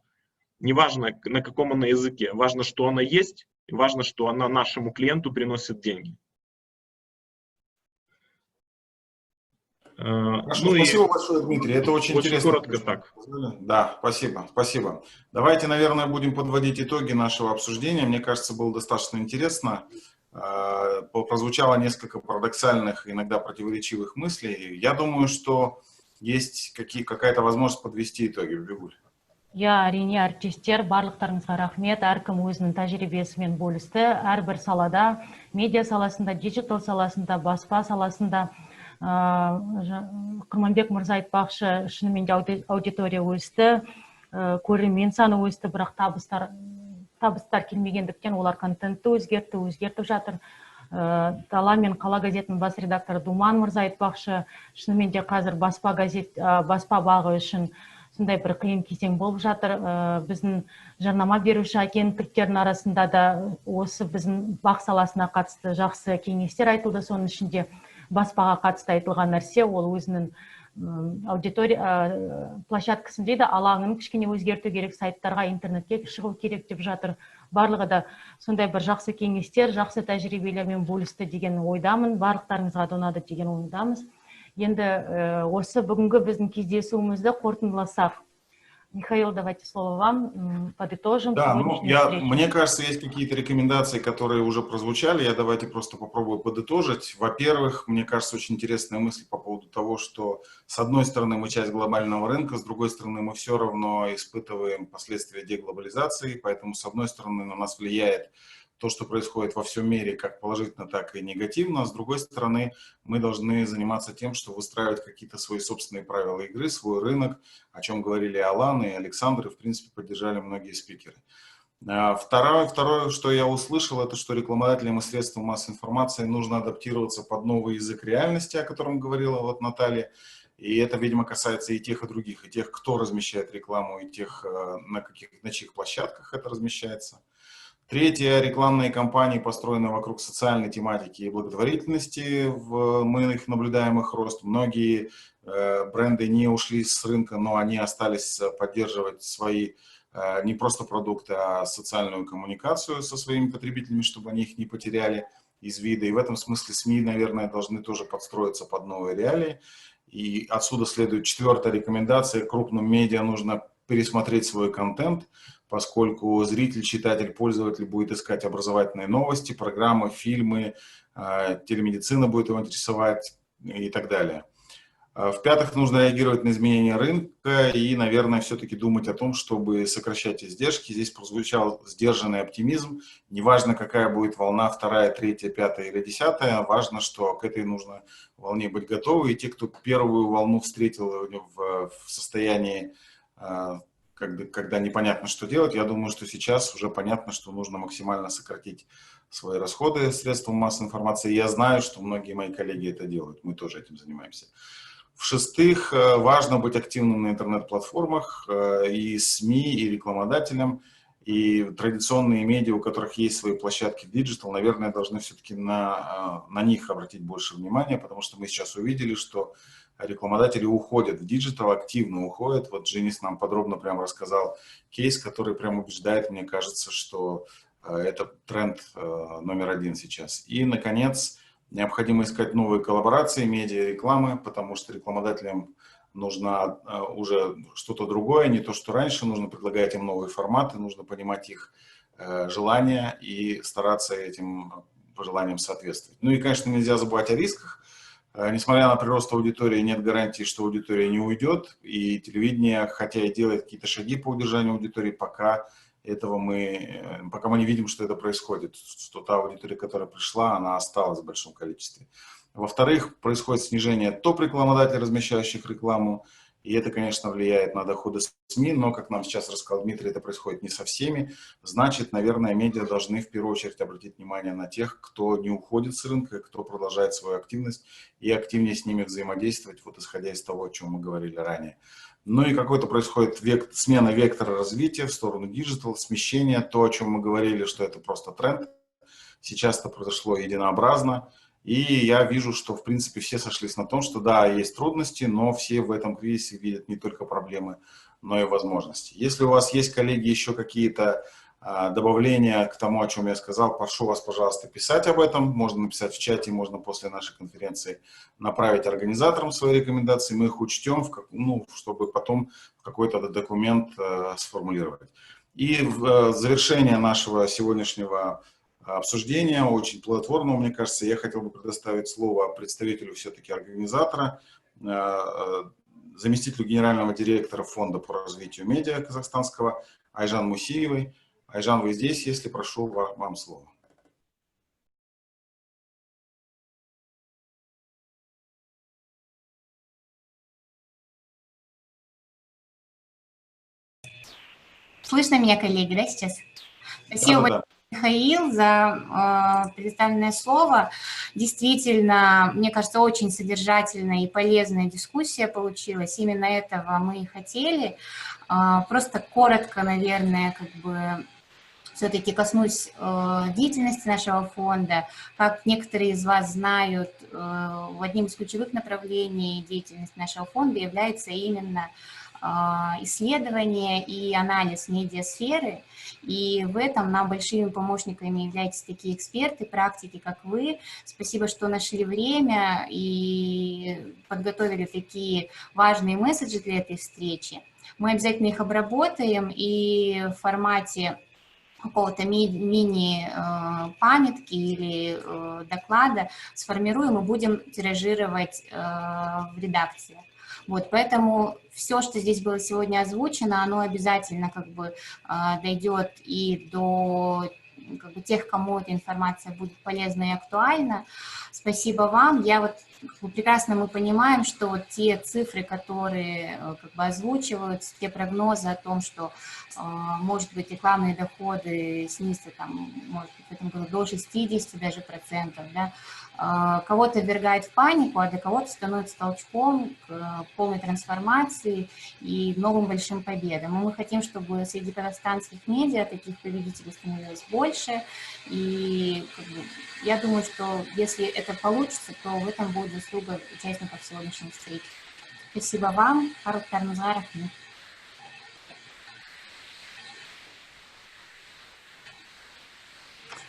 не важно, на каком она языке, важно, что она есть, и важно, что она нашему клиенту приносит деньги. Хорошо, спасибо большое, Дмитрий. Это очень интересно. Коротко так. Да, спасибо. Давайте, наверное, будем подводить итоги нашего обсуждения. Мне кажется, было достаточно интересно. Прозвучало несколько парадоксальных, иногда противоречивых мыслей. Я думаю, что есть какая-то возможность подвести итоги. Бибигуль. Я әрине әріптестер, барлықтарыңызға рахмет, әркім өзінің тәжірибесімен бөлісті. Әрбір салада, медиа саласында, диджитал саласында, баспа саласында, Құрманбек мырза айтпақшы, шынымен де аудитория өсті, көрермен саны өсті, бірақ табыстар келмегендіктен олар контентті өзгертіп жатыр. Дала мен қала газетінің бас редакторы Думан мырза айтпақшы, шынымен де қазір баспа бағы үшін сондай бір қиын кезең болып жатыр. Біздің жарнама беруші агенттіктердің арасында да осы біздің бақ саласына қатысты жақсы кеңестер айтылды. Соның ішінде баспаға қатысты айтылған нәрсе, ол өзінің аудитория площадкасын дейді, алаңын кішкене өзгерту керек, сайттарға, интернетке шығу керек деп жатыр. Барлығы да сондай бір жақсы кеңестер, жақсы тәжірибелермен бөлісті деген ойдамын, барлықтарыңызға донады деген ойдамыз. Енді осы бүгінгі біздің кездесуімізді қорытындыласақ, Михаил, давайте слово вам, подытожим Да, сегодняшнюю встречу. мне кажется, есть какие-то рекомендации, которые уже прозвучали. Я давайте просто попробую подытожить. Во-первых, мне кажется, очень интересная мысль по поводу того, что с одной стороны мы часть глобального рынка, с другой стороны мы все равно испытываем последствия деглобализации, поэтому с одной стороны на нас влияет то, что происходит во всем мире, как положительно, так и негативно. С другой стороны, мы должны заниматься тем, что выстраивать какие-то свои собственные правила игры, свой рынок, о чем говорили Алан и Александр, и, в принципе, поддержали многие спикеры. Второе, что я услышал, это что рекламодателям и средствам массовой информации нужно адаптироваться под новый язык реальности, о котором говорила вот Наталья. И это, видимо, касается и тех, и других, и тех, кто размещает рекламу, и тех, на чьих площадках это размещается. Третье, рекламные кампании, построенные вокруг социальной тематики и благотворительности, мы их наблюдаем их рост. Многие бренды не ушли с рынка, но они остались поддерживать свои не просто продукты, а социальную коммуникацию со своими потребителями, чтобы они их не потеряли из вида. И в этом смысле СМИ, наверное, должны тоже подстроиться под новые реалии. И отсюда следует четвертая рекомендация. Крупным медиа нужно пересмотреть свой контент, поскольку зритель, читатель, пользователь будет искать образовательные новости, программы, фильмы, телемедицина будет его интересовать и так далее. В-пятых, нужно реагировать на изменения рынка и, наверное, все-таки думать о том, чтобы сокращать издержки. Здесь прозвучал сдержанный оптимизм. Неважно, какая будет волна, вторая, третья, пятая или десятая, важно, что к этой нужно волне быть готовы. И те, кто первую волну встретил в состоянии, когда непонятно, что делать, я думаю, что сейчас уже понятно, что нужно максимально сократить свои расходы средством массовой информации. Я знаю, что многие мои коллеги это делают, мы тоже этим занимаемся. В-шестых, важно быть активным на интернет-платформах и СМИ, и рекламодателям, и традиционные медиа, у которых есть свои площадки в диджитал, наверное, должны все-таки на них обратить больше внимания, потому что мы сейчас увидели, что рекламодатели уходят в диджитал, активно уходят. Вот Дженис нам подробно прям рассказал кейс, который прям убеждает, мне кажется, что это тренд номер один сейчас. И, наконец, необходимо искать новые коллаборации, медиа, рекламы, потому что рекламодателям нужно уже что-то другое, не то, что раньше. Нужно предлагать им новые форматы, нужно понимать их желания и стараться этим пожеланиям соответствовать. Ну и, конечно, нельзя забывать о рисках. Несмотря на прирост аудитории, нет гарантии, что аудитория не уйдет. И телевидение, хотя и делает какие-то шаги по удержанию аудитории, пока мы не видим, что это происходит, что та аудитория, которая пришла, она осталась в большом количестве. Во-вторых, происходит снижение топ-рекламодателей, размещающих рекламу, и это, конечно, влияет на доходы СМИ, но, как нам сейчас рассказал Дмитрий, это происходит не со всеми. Значит, наверное, медиа должны в первую очередь обратить внимание на тех, кто не уходит с рынка, кто продолжает свою активность, и активнее с ними взаимодействовать, вот исходя из того, о чем мы говорили ранее. Ну и какой-то происходит смена вектора развития в сторону диджитал, смещение, то, о чем мы говорили, что это просто тренд. Сейчас это произошло единообразно. И я вижу, что, в принципе, все сошлись на том, что да, есть трудности, но все в этом кризисе видят не только проблемы, но и возможности. Если у вас есть, коллеги, еще какие-то добавления к тому, о чем я сказал, прошу вас, пожалуйста, писать об этом. Можно написать в чате, можно после нашей конференции направить организаторам свои рекомендации. Мы их учтем, чтобы потом какой-то документ сформулировать. И в завершение нашего сегодняшнего обсуждения, очень плодотворного, мне кажется, я хотел бы предоставить слово представителю все-таки организатора, заместителю генерального директора Фонда по развитию медиа казахстанского Айжан Мусиевой. Айжан, вы здесь, если прошу вам слово. Слышно меня, коллеги, да, сейчас? Спасибо, Да. Михаил, за предоставленное слово. Действительно, мне кажется, очень содержательная и полезная дискуссия получилась. Именно этого мы и хотели. Просто коротко, наверное, все-таки коснусь деятельности нашего фонда. Как некоторые из вас знают, одним из ключевых направлений деятельности нашего фонда является именно исследование и анализ медиасферы, и в этом нам большими помощниками являются такие эксперты, практики, как вы. Спасибо, что нашли время и подготовили такие важные месседжи для этой встречи. Мы обязательно их обработаем и в формате какого-то мини-памятки или доклада сформируем и будем тиражировать в редакции. Вот, поэтому все, что здесь было сегодня озвучено, оно обязательно как бы дойдет и до как бы тех, кому эта информация будет полезна и актуальна. Спасибо вам. Прекрасно мы понимаем, что вот те цифры, которые как бы озвучиваются, те прогнозы о том, что, может быть, рекламные доходы снизятся, там, может быть, в этом году до 60 даже процентов, да, кого-то ввергает в панику, а для кого-то становится толчком к полной трансформации и новым большим победам. И мы хотим, чтобы среди казахстанских медиа таких победителей становилось больше. И как бы, я думаю, что если это получится, то в этом будет заслуга участников сегодняшней встречи. Спасибо вам. Барлықтарыңызға рахмет.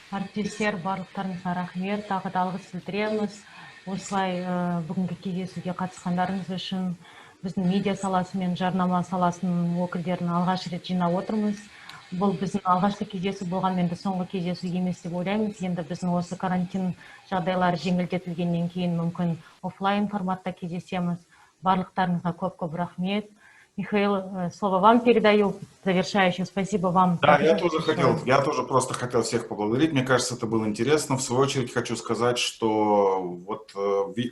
Әріптестер, барлықтарыңызға рахмет, тағы да алғыс білдіреміз. Осылай бүгінгі кездесуге қатысқандарыңыз үшін біздің медиа саласы мен жарнама саласының өкілдерін алғаш рет жинап отырмыз. Бұл біздің алғашқы кездесу болғанмен де соңғы кездесу емес деп ойлаймыз. Енді біздің осы карантин жағдайлары жеңілдетілгеннен кейін мүмкін офлайн форматта кездесеміз. Барлықтарыңызға көп рахмет. Михаил, слово вам передаю. Завершающее. Спасибо вам. Да, я тоже просто хотел всех поблагодарить. Мне кажется, это было интересно. В свою очередь хочу сказать, что вот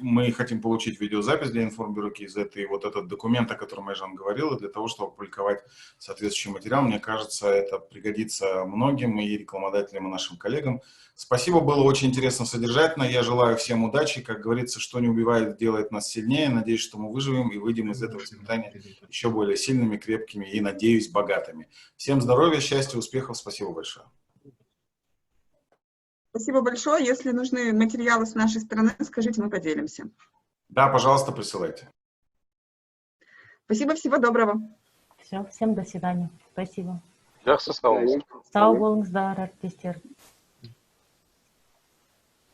мы хотим получить видеозапись для информбюро КИЗ и вот этот документ, о котором Айжан говорила, для того, чтобы опубликовать соответствующий материал. Мне кажется, это пригодится многим и рекламодателям, и нашим коллегам. Спасибо, было очень интересно, содержательно. Я желаю всем удачи. Как говорится, что не убивает, делает нас сильнее. Надеюсь, что мы выживем и выйдем из этого испытания еще более сильными, крепкими и, надеюсь, богатыми. Всем здоровья, счастья, успехов. Спасибо большое. Спасибо большое. Если нужны материалы с нашей стороны, скажите, мы поделимся. Да, пожалуйста, присылайте. Спасибо, всего доброго. Все, всем до свидания. Спасибо. Жақсы, сау болыңыз. Сау болыңыздар, әріптестер.